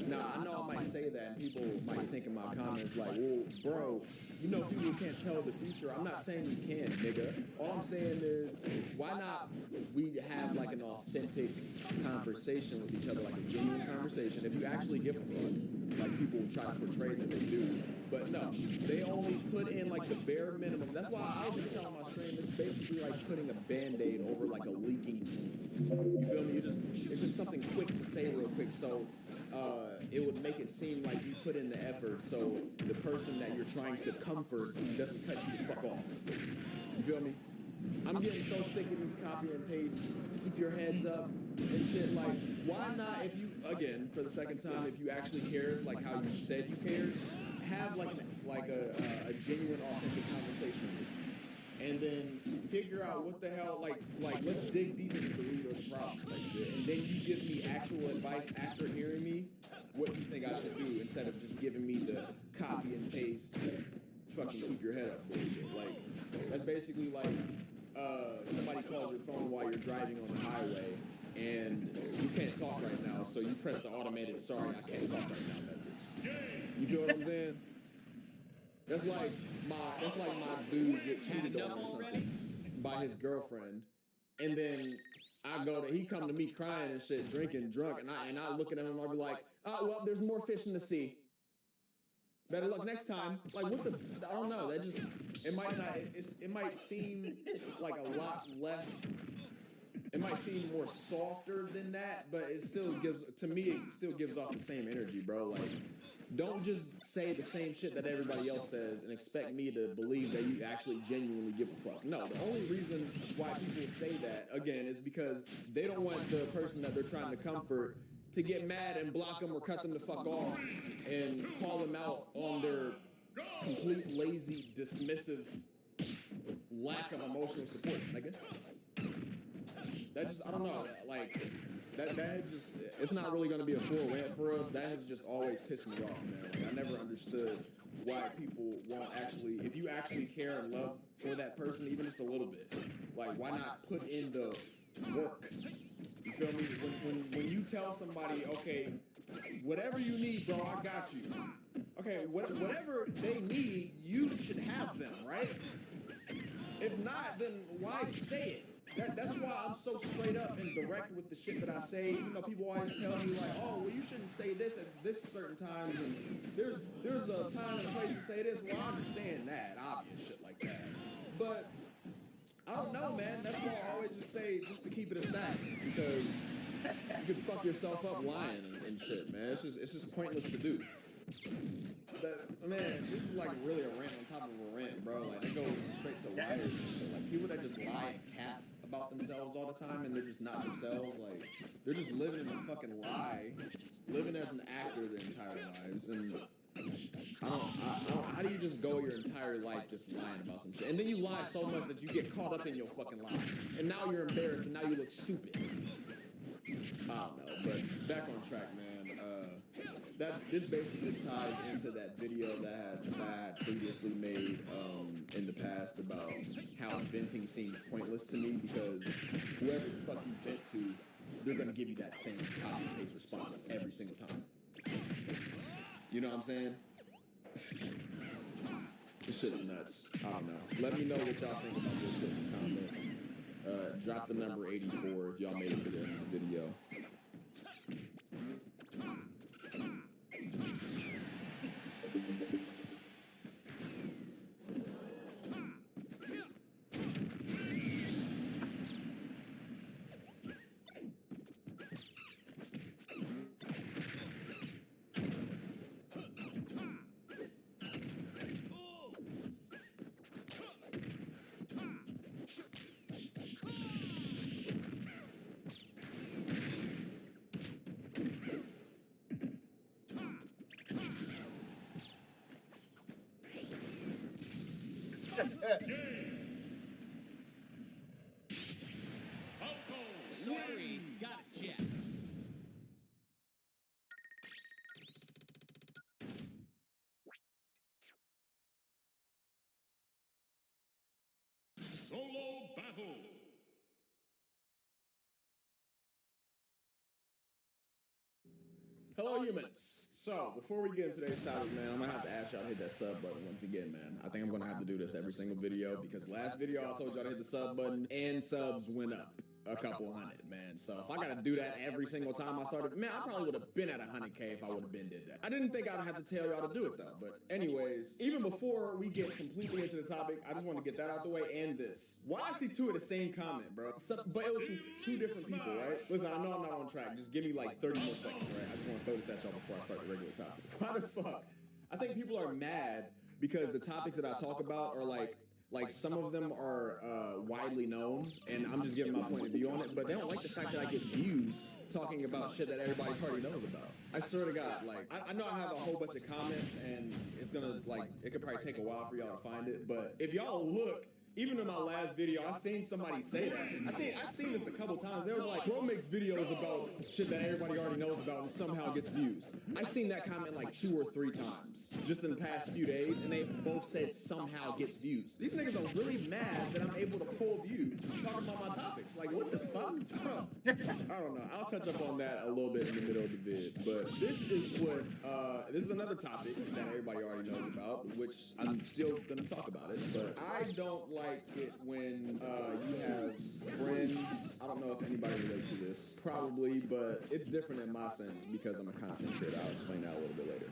Now, I know I might say that, and people might think in my comments like, "Well, bro, you know people can't tell the future." I'm not saying you can, nigga. All I'm saying is, why not we have like an authentic conversation with each other, like a genuine conversation, if you actually give a fuck, like people try to portray that they do. But no, they only put in like the bare minimum. That's why I was just telling my stream, it's basically like putting a Band-Aid over like a leaking wound. You feel me? It's just something quick to say real quick. So it would make it seem like you put in the effort so the person that you're trying to comfort doesn't cut you the fuck off. You feel me? I'm getting so sick of these copy and paste, keep your heads up and shit. Like, why not, if you, again, for the second time, if you actually cared, like how you said you cared, have like a genuine, authentic conversation with you. And then figure out what the hell, like let's dig deep into the root of the problem type shit. And then you give me actual advice after hearing me, what you think I should do, instead of just giving me the copy and paste, fucking keep your head up bullshit. Like, that's basically like, somebody calls your phone while you're driving on the highway and you can't talk right now, so you press the automated "sorry, I can't talk right now" message. You feel what I'm saying? That's like my dude get cheated on or something by his girlfriend, and then he come to me crying and shit, drinking, drunk, and I look at him and I'll be like, "Oh well, there's more fish in the sea. Better luck next time." Like, what the? I don't know. That just, it might not. It might seem like a lot less. It might seem more softer than that, but it still gives, to me, it still gives off the same energy, bro. Like, don't just say the same shit that everybody else says and expect me to believe that you actually genuinely give a fuck. No, the only reason why people say that, again, is because they don't want the person that they're trying to comfort to get mad and block them or cut them the fuck off and call them out on their complete lazy, dismissive lack of emotional support, nigga. That just, I don't know, like, that just, it's not really going to be a full rant for real. That has just always pissed me off, man. Like, I never understood why people won't actually, if you actually care and love for that person, even just a little bit, like, why not put in the work? You feel me? When you tell somebody, okay, whatever you need, bro, I got you. Okay, whatever they need, you should have them, right? If not, then why say it? That's why I'm so straight up and direct with the shit that I say. Even though people always tell me like, "Oh, well, you shouldn't say this at this certain times," and there's a time and a place to say this. Well, I understand that, obvious shit like that. But I don't know, man. That's why I always just say, just to keep it a stack, because you could fuck yourself up lying and shit, man. It's just pointless to do. But, man, this is like really a rant on top of a rant, bro. Like, it goes straight to liars and shit. Like, people that just lie and cap about themselves all the time and they're just not themselves. Like, they're just living in a fucking lie, living as an actor their entire lives. And how do you just go your entire life just lying about some shit? And then you lie so much that you get caught up in your fucking lies. And now you're embarrassed and now you look stupid. I don't know, but back on track, man. This basically ties into that video that I had previously made in the past about how venting seems pointless to me because whoever the fuck you vent to, they're gonna give you that same copy and paste response every single time. You know what I'm saying? This shit's nuts. I don't know. Let me know what y'all think about this shit in the comments. Drop the number 84 if y'all made it to the end of the video. Sorry, got it, Jeff. Solo battle. Hello, humans. So, before we get into today's topic, man, I'm gonna have to ask y'all to hit that sub button once again, man. I think I'm gonna have to do this every single video because last video I told y'all to hit the sub button and subs went up a couple hundred, man. So if I gotta do that every single time I started, man, I probably would have been at 100K if I would have been did that. I didn't think I'd have to tell y'all to do it though. But anyways, even before we get completely into the topic, I just want to get that out the way and this. Why I see two of the same comment, bro? But it was from two different people, right? Listen, I know I'm not on track. Just give me like 30 more seconds, right? I just want to throw this at y'all before I start the regular topic. Why the fuck? I think people are mad because the topics that I talk about are like some of them are widely known, and I'm just giving my point of view on it, but they don't like the fact that I get views talking about shit that everybody already knows about. I swear to God, like, I know I have a whole bunch of comments, and it's gonna, like, it could probably take a while for y'all to find it, but if y'all look, even in my last video, I seen somebody say that. I seen this a couple times. There was like, bro makes videos about shit that everybody already knows about and somehow gets views. I seen that comment like 2 or 3 times just in the past few days, and they both said somehow gets views. These niggas are really mad that I'm able to pull views talking about my topics. Like, what the fuck? I don't know. I'll touch up on that a little bit in the middle of the vid, but this is another topic that everybody already knows about, which I'm still gonna talk about it, but I don't like it when you have friends. I don't know if anybody relates to this, probably, but it's different in my sense because I'm a content creator. I'll explain that a little bit later.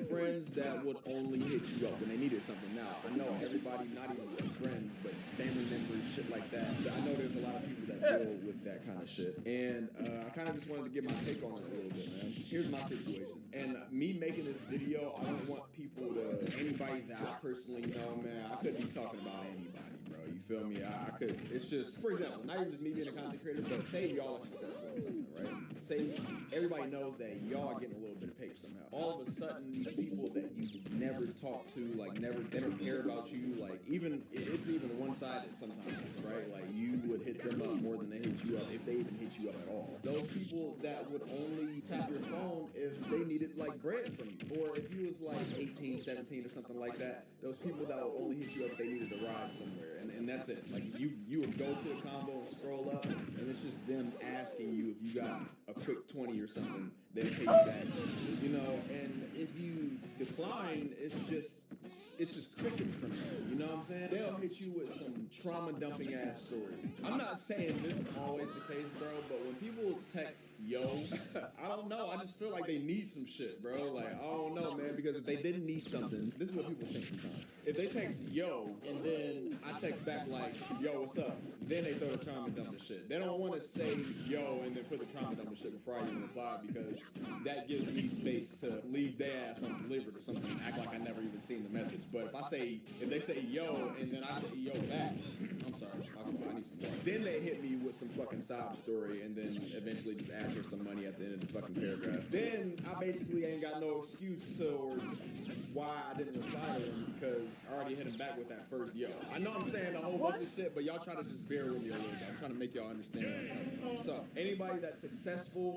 Friends that would only hit you up when they needed something. Now, I know everybody, not even friends, but family members, shit like that. I know there's a lot of people that deal with that kind of shit, and I kind of just wanted to get my take on it a little bit, man. Here's my situation, and me making this video, I don't want people to, anybody that I personally know, man, I couldn't be talking about anybody, bro. You feel me? I could, it's just, for example, not even just me being a content creator, but say y'all are successful in something, right? Say everybody knows that y'all are getting a little bit of paper somehow. All of a sudden, these people that you never talk to, like they don't care about you, like it's even one-sided sometimes, right? Like you would hit them up more than they hit you up, if they even hit you up at all. Those people that would only tap your phone if they needed like bread from you, or if you was like 18, 17 or something like that, those people that would only hit you up if they needed a ride somewhere, and that's it. Like you would go to the combo and scroll up, and it's just them asking you if you got a quick 20 or something, they'll pay you back, you know. And if you decline, it's just crickets from them. You know what I'm saying? They'll hit you with some trauma dumping ass story. I'm not saying this is always the case, bro, but when people text yo, I don't know. I just feel like they need some shit, bro. Like, I don't know, man, because if they didn't need something, this is what people think sometimes. If they text yo, and then I text back like, yo, what's up? Then they throw the trauma dumping shit. They don't want to say yo and then put the trauma dumping shit before I even reply, because that gives me space to leave their ass undelivered or something and act like I never even seen the message. But if they say yo and then I say yo back, I'm I'm sorry. My fault. I need some water. Then they hit me with some fucking sob story and then eventually just ask for some money at the end of the fucking paragraph. Then I basically ain't got no excuse towards why I didn't reply to them because I already hit him back with that first yo. I know I'm saying a whole bunch of shit, but y'all try to just bear with me a little bit. I'm trying to make y'all understand where I'm coming from. So, anybody that's successful,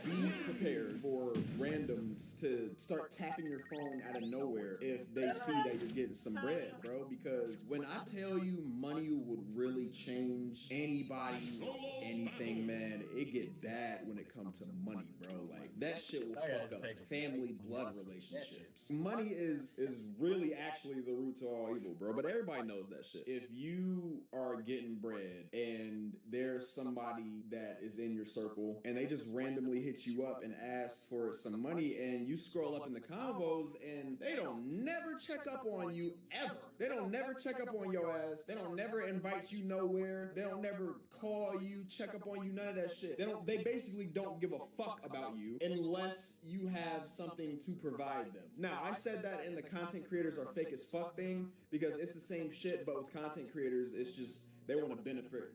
be prepared for randoms to start tapping your phone out of nowhere if they see that you're getting some bread, bro. Because when I tell you money would really change anybody, anything, man, it get bad when it comes to money, bro. Like that shit will fuck up family blood relationships. Money is really actually the root to all evil, bro. But everybody knows that shit. If you are getting bread and there's somebody that is in your circle and they just randomly hit you up and ask for some money and you scroll up in the convos and they don't never check up on you ever. They don't never check up on your ass. They don't never invite you nowhere. They don't never call you, check up on you, none of that shit. They basically don't give a fuck about you unless you have something to provide them. Now, I said that in the content creators are fake as fuck thing because it's the same shit, but with content creators, it's just they want to benefit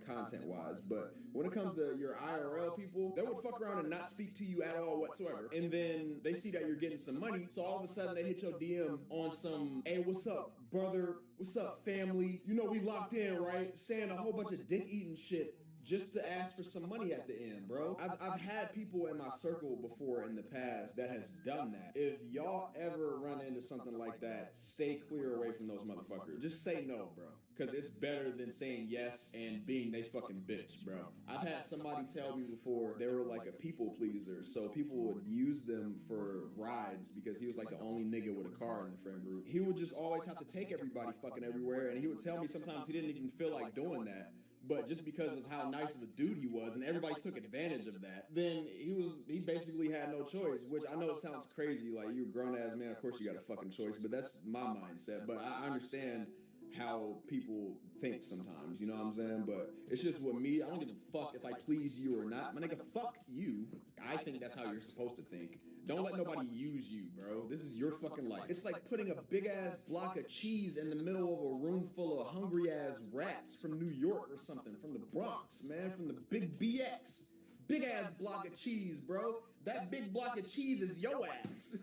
content wise. But when it comes to your IRL people, they would fuck around and not speak to you at all whatsoever. And then they see that you're getting some money, so all of a sudden they hit your DM on some, hey, what's up, brother? What's up, family? You know we locked in, right? Saying a whole bunch of dick eating shit just to ask for some money at the end, bro. I've had people in my circle before in the past that has done that. If y'all ever run into something like that, stay clear away from those motherfuckers. Just say no, bro. Because it's better than saying yes and being they fucking bitch, bro. I've had somebody tell me before they were like a people pleaser, so people would use them for rides because he was like the only nigga with a car in the friend group. He would just always have to take everybody fucking everywhere, and he would tell me sometimes he didn't even feel like doing that. But just because of how nice of a dude he was, and everybody took advantage of that, then he basically had no choice, which I know it sounds crazy, like you're a grown-ass man, of course you got a fucking choice, but that's my mindset. But I understand how people think sometimes, you know what I'm saying? But it's just with me, I don't give a fuck if I please you or not. My nigga, fuck you. I think that's how you're supposed to think. Don't let nobody use you, bro. This is your fucking life. It's like putting a big-ass block of cheese in the middle of a room full of hungry-ass rats from New York or something, from the Bronx, man, from the big BX. Big-ass block of cheese, bro. That big block of cheese is your ass.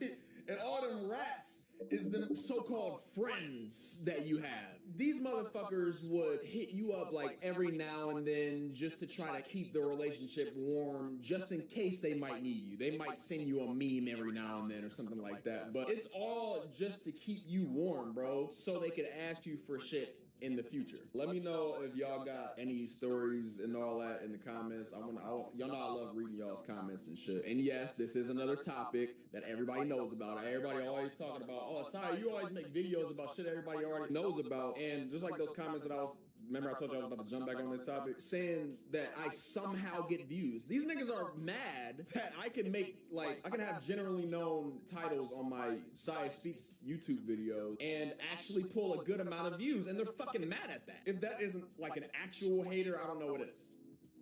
And all them rats is them so-called friends that you have. These motherfuckers would hit you up like every now and then just to try to keep the relationship warm, just in case they might need you. They might send you a meme every now and then or something like that. But it's all just to keep you warm, bro, so they could ask you for shit in the future. Let me know if y'all got any stories and all that in the comments. Y'all know I love reading y'all's comments and shit. And yes, this is another topic that everybody knows about. Everybody always talking about, oh, sorry, you always make videos about shit everybody already knows about. And just like those comments that remember I told you I was about to jump back on this topic, saying that I somehow get views. These niggas are mad that I can have generally known titles on my Saya Speaks YouTube videos and actually pull a good amount of views, and they're fucking mad at that. If that isn't like an actual hater, I don't know what is.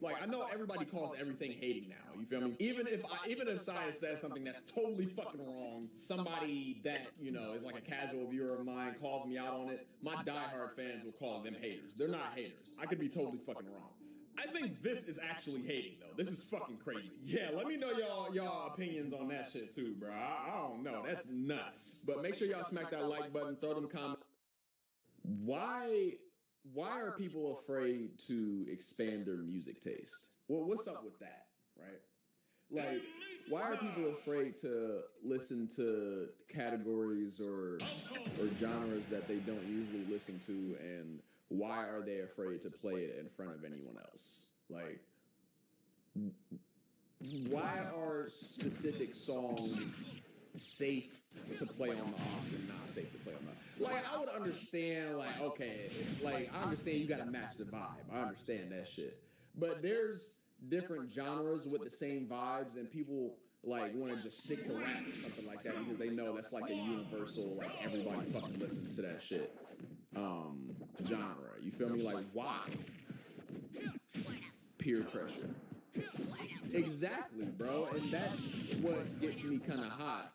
Like, I know everybody calls everything hating now, you feel me? Even if science says something that's totally fucking wrong, somebody that, you know, is like a casual viewer of mine calls me out on it, my diehard fans will call them haters. They're not haters. I could be totally fucking wrong. I think this is actually hating, though. This is fucking crazy. Yeah, let me know y'all opinions on that shit, too, bro. I don't know. That's nuts. But make sure y'all smack that like button, throw them comments. Why are people afraid to expand their music taste? Well, what's up with that, right? Like, why are people afraid to listen to categories or genres that they don't usually listen to, and why are they afraid to play it in front of anyone else? Like, why are specific songs safe to play on the aux and not safe to play on the... Like, I would understand, like, okay, like, I understand you gotta match the vibe. I understand that shit. But there's different genres with the same vibes, and people, like, want to just stick to rap or something like that because they know that's, like, a universal, like, everybody fucking listens to that shit, genre. You feel me? Like, why? Peer pressure. Exactly, bro. And that's what gets me kind of hot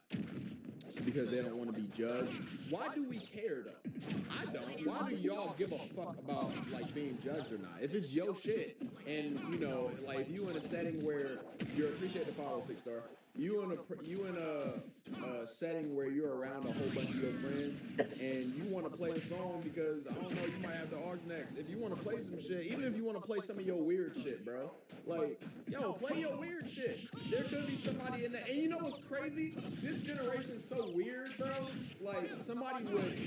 because they don't want to be judged. Why do we care though? I don't. Why do y'all give a fuck about like being judged or not? If it's your shit, and you know, like if you in a setting where you appreciate the follow 6-star, you in a setting where you're around a whole bunch of your friends, and you want to play a song because I don't know, you might have the arts next. If you want to play some shit, even if you want to play some of your weird shit, bro, like yo, play your weird shit. There could be somebody in there, and you know what's crazy? This generation's so weird, bro. Like somebody would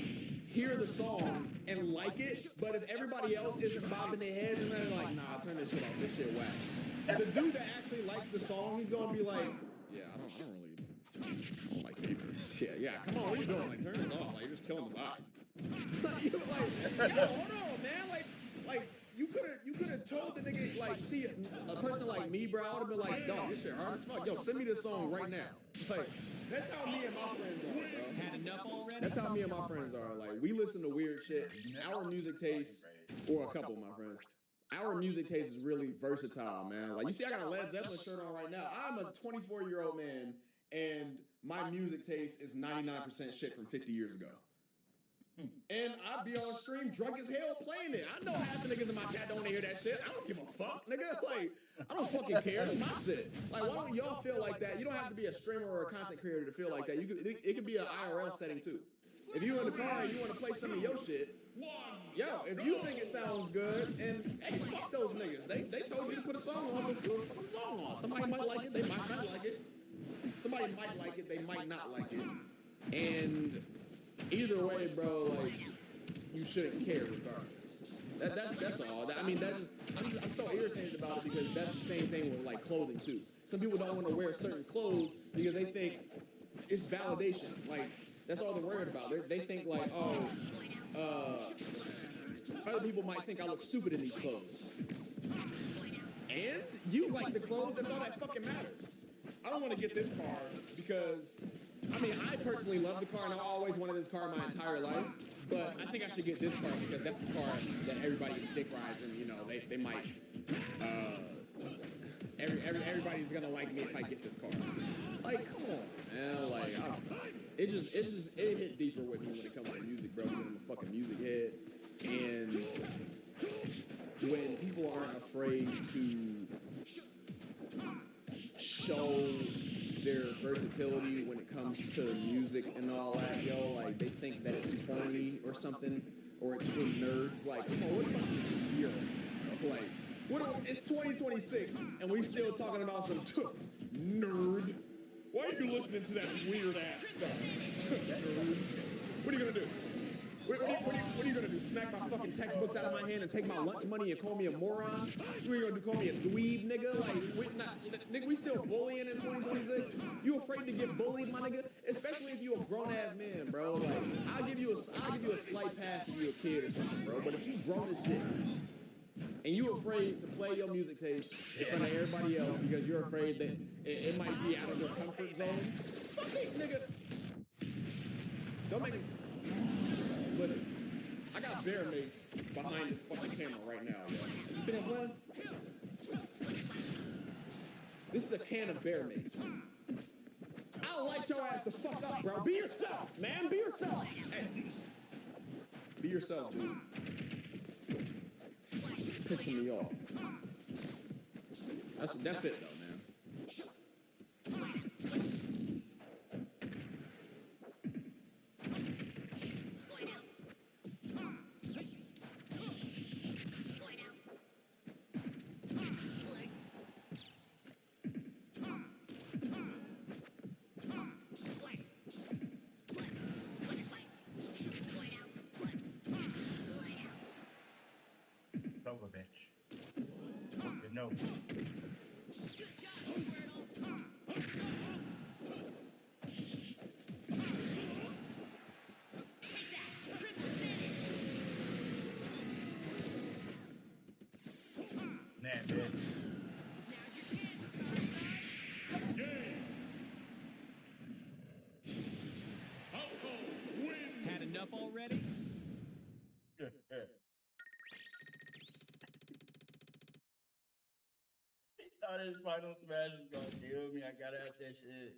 hear the song and like it, but if everybody else isn't bobbing their heads and they're like, nah, turn this shit off, this shit whack. The dude that actually likes the song, he's gonna be like, yeah, I don't really like it either. Shit, yeah, come on, what are you doing? Like, turn this off. Like, you're just killing the vibe. You're like, yo, hold on, man. Like, you could have told the nigga, like, see, a person like me, bro, I would have been like, dog, this shit hard as fuck. Yo, send me this song right now. Like, that's how me and my friends are, bro. Had enough already? That's how me and my friends are. Like, we listen to weird shit. Our music taste, or a couple of my friends, our music taste is really versatile, man. Like, you see, I got a Led Zeppelin shirt on right now. I'm a 24-year-old man, and my music taste is 99% shit from 50 years ago. And I'd be on stream drunk as hell playing it. I know half the niggas in my chat don't want to hear that shit. I don't give a fuck, nigga. Like, I don't fucking care. It's my shit. Like, why don't y'all feel like that? You don't have to be a streamer or a content creator to feel like that. It could be an IRL setting, too. If you in the car and you want to play some of your shit, yo, if you think it sounds good, and hey, fuck those niggas. They told you to put a song on, so put a fucking song on. Somebody might like it, they might not like it. Somebody might like it, they might not like it. And either way, bro, like, you shouldn't care regardless. That's all. I mean, I'm so irritated about it because that's the same thing with like clothing too. Some people don't want to wear certain clothes because they think it's validation. Like, that's all they're worried about. They think like, other people might think I look stupid in these clothes. And you like the clothes, that's all that fucking matters. I don't want to get this car because, I mean, I personally love the car and I always wanted this car my entire life, but I think I should get this car because that's the car that everybody dick rides and, you know, they might, everybody's gonna like me if I get this car. Like, come on, man, like, I don't know. It hit deeper with me when it comes to music, bro, because I'm a fucking music head. And when people aren't afraid to show their versatility when it comes to music and all that, yo, like, they think that it's corny or something, or it's for nerds. Like, come on, what the fuck is here? Like, it's 2026, and we still talking about some nerd. Why are you listening to that weird-ass stuff? Nerd. What are you gonna do? What are you gonna do? Smack my fucking textbooks out of my hand and take my lunch money and call me a moron? You ain't gonna call me a dweeb, nigga? Like, we still bullying in 2026? You afraid to get bullied, my nigga? Especially if you a grown ass man, bro. Like, I'll give you a slight pass if you a kid or something, bro. But if you grown as shit and you afraid to play your music taste in front of everybody else because you're afraid that it might be out of your comfort zone, fuck it, nigga. Don't make it. Listen, I got bear mace behind this fucking camera right now. Yo. You think I'm playing? This is a can of bear mace. I'll light your ass the fuck up, bro. Be yourself, man. Be yourself. Hey. Be yourself, dude. Pissing me off. That's it, though, man. Over, bitch. Okay, no. Man, bitch. Had enough already? Thought his final smash was gonna kill me. I gotta have that shit.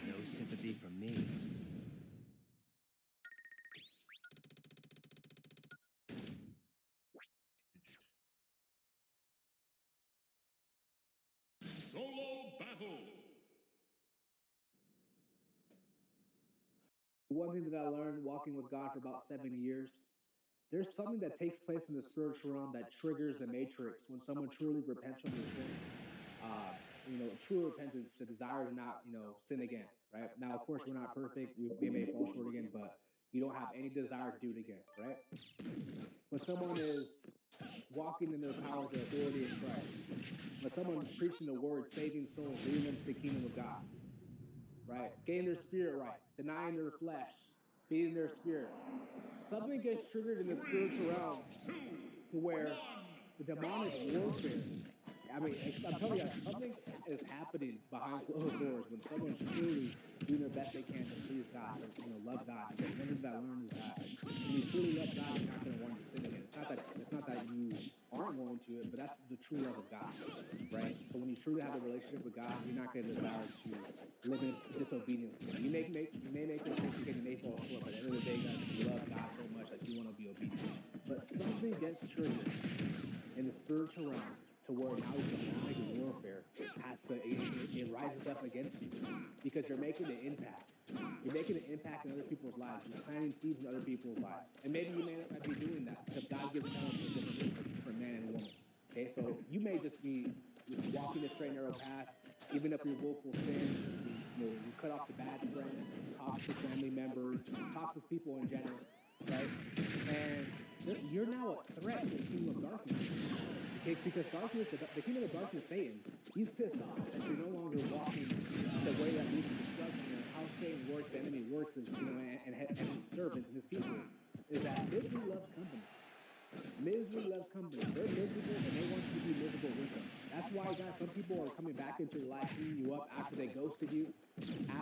No sympathy from me. Solo battle. One thing that I learned walking with God for about 7 years, there's something that takes place in the spiritual realm that triggers a matrix when someone truly repents from their sins. True repentance, the desire to not, sin again, right? Now, of course, we're not perfect. We may fall short again, but you don't have any desire to do it again, right? When someone is walking in their power, their authority in Christ, when someone is preaching the word, saving souls, leading them to the kingdom of God, right? Getting their spirit right, denying their flesh, feeding their spirit. Something gets triggered in the spiritual realm to where the demonic warfare, I'm telling you, something is happening behind closed doors when someone's truly doing their best they can to please God, to love God. Because one thing that I learned is that when you truly love God, you're not going to want to sin again. It's not that you aren't going to it, but that's the true love of God, right? So when you truly have a relationship with God, you're not going to desire to live in disobedience. You may make mistakes again, you may fall short, but at the end of the day, guys, you love God so much that you want to be obedient. But something gets triggered in the spiritual realm to where now demonic warfare it rises up against you because you're making an impact. You're making an impact in other people's lives. You're planting seeds in other people's lives. And maybe you may not be doing that because God gives talents to different man and woman. Okay, so you may just be walking a straight narrow path, giving up your willful sins. You cut off the bad friends, toxic family members, toxic people in general, right? And you're now a threat to the kingdom of darkness. Okay, because darkness, the kingdom of darkness, Satan, he's pissed off that you're no longer walking the way that leads to destruction. And how Satan works, the enemy works, is, and his servants and his people, is that misery loves company. Misery loves company. They're miserable and they want you to be miserable with them. That's why, guys, some people are coming back into your life, cleaning you up after they ghosted you,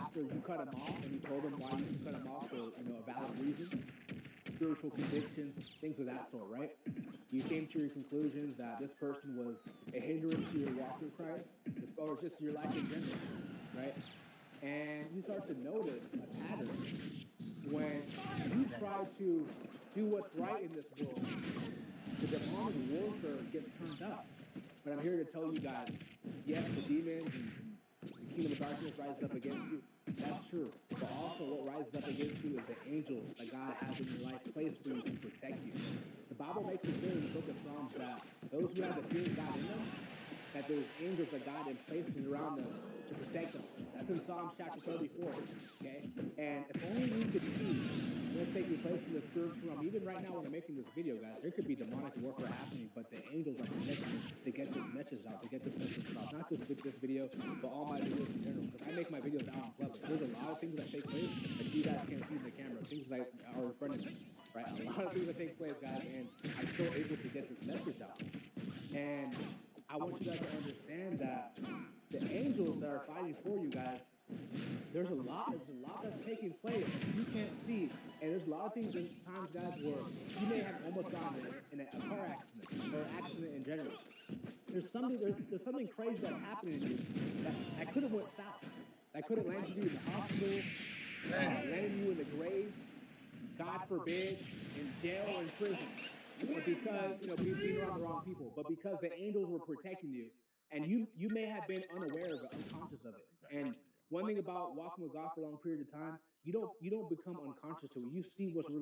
after you cut them off and you told them why you cut them off for a valid reason. Spiritual convictions, things of that sort, right? You came to your conclusions that this person was a hindrance to your walk in Christ, or just your life in general, right? And you start to notice a pattern when you try to do what's right in this world. The demonic warfare gets turned up. But I'm here to tell you guys, yes, the demons and the kingdom of darkness rises up against you. That's true. But also what rises up against you is the angels that God has in your life placed for you to protect you. The Bible makes it clear in the book of Psalms that those who have the fear of God in them, that there's angels that God has placed around them to protect them. That's in Psalms chapter 34, okay? And if only you could see what's taking place in the spiritual realm, even right now when I'm making this video, guys, there could be demonic warfare happening, but the angels are protecting to get this message out, to get this message across. Not just with this video, but all my videos in general. Because I make my videos out in public. There's a lot of things that take place that you guys can't see in the camera. Things that are in front of me, right? A lot of things that take place, guys, and I'm so able to get this message out. And I want you guys to understand that the angels that are fighting for you guys, there's a lot that's taking place that you can't see. And there's a lot of things in times, guys, where you may have almost gotten in a car accident or an accident in general. There's something crazy that's happening to you that could have went south. That could have landed you in the hospital, landed you in the grave, God forbid, in jail or in prison. But because, being around the wrong people, but because the angels were protecting you, and you may have been unaware of it, unconscious of it. And one thing about walking with God for a long period of time, you don't become unconscious to it. You see what's really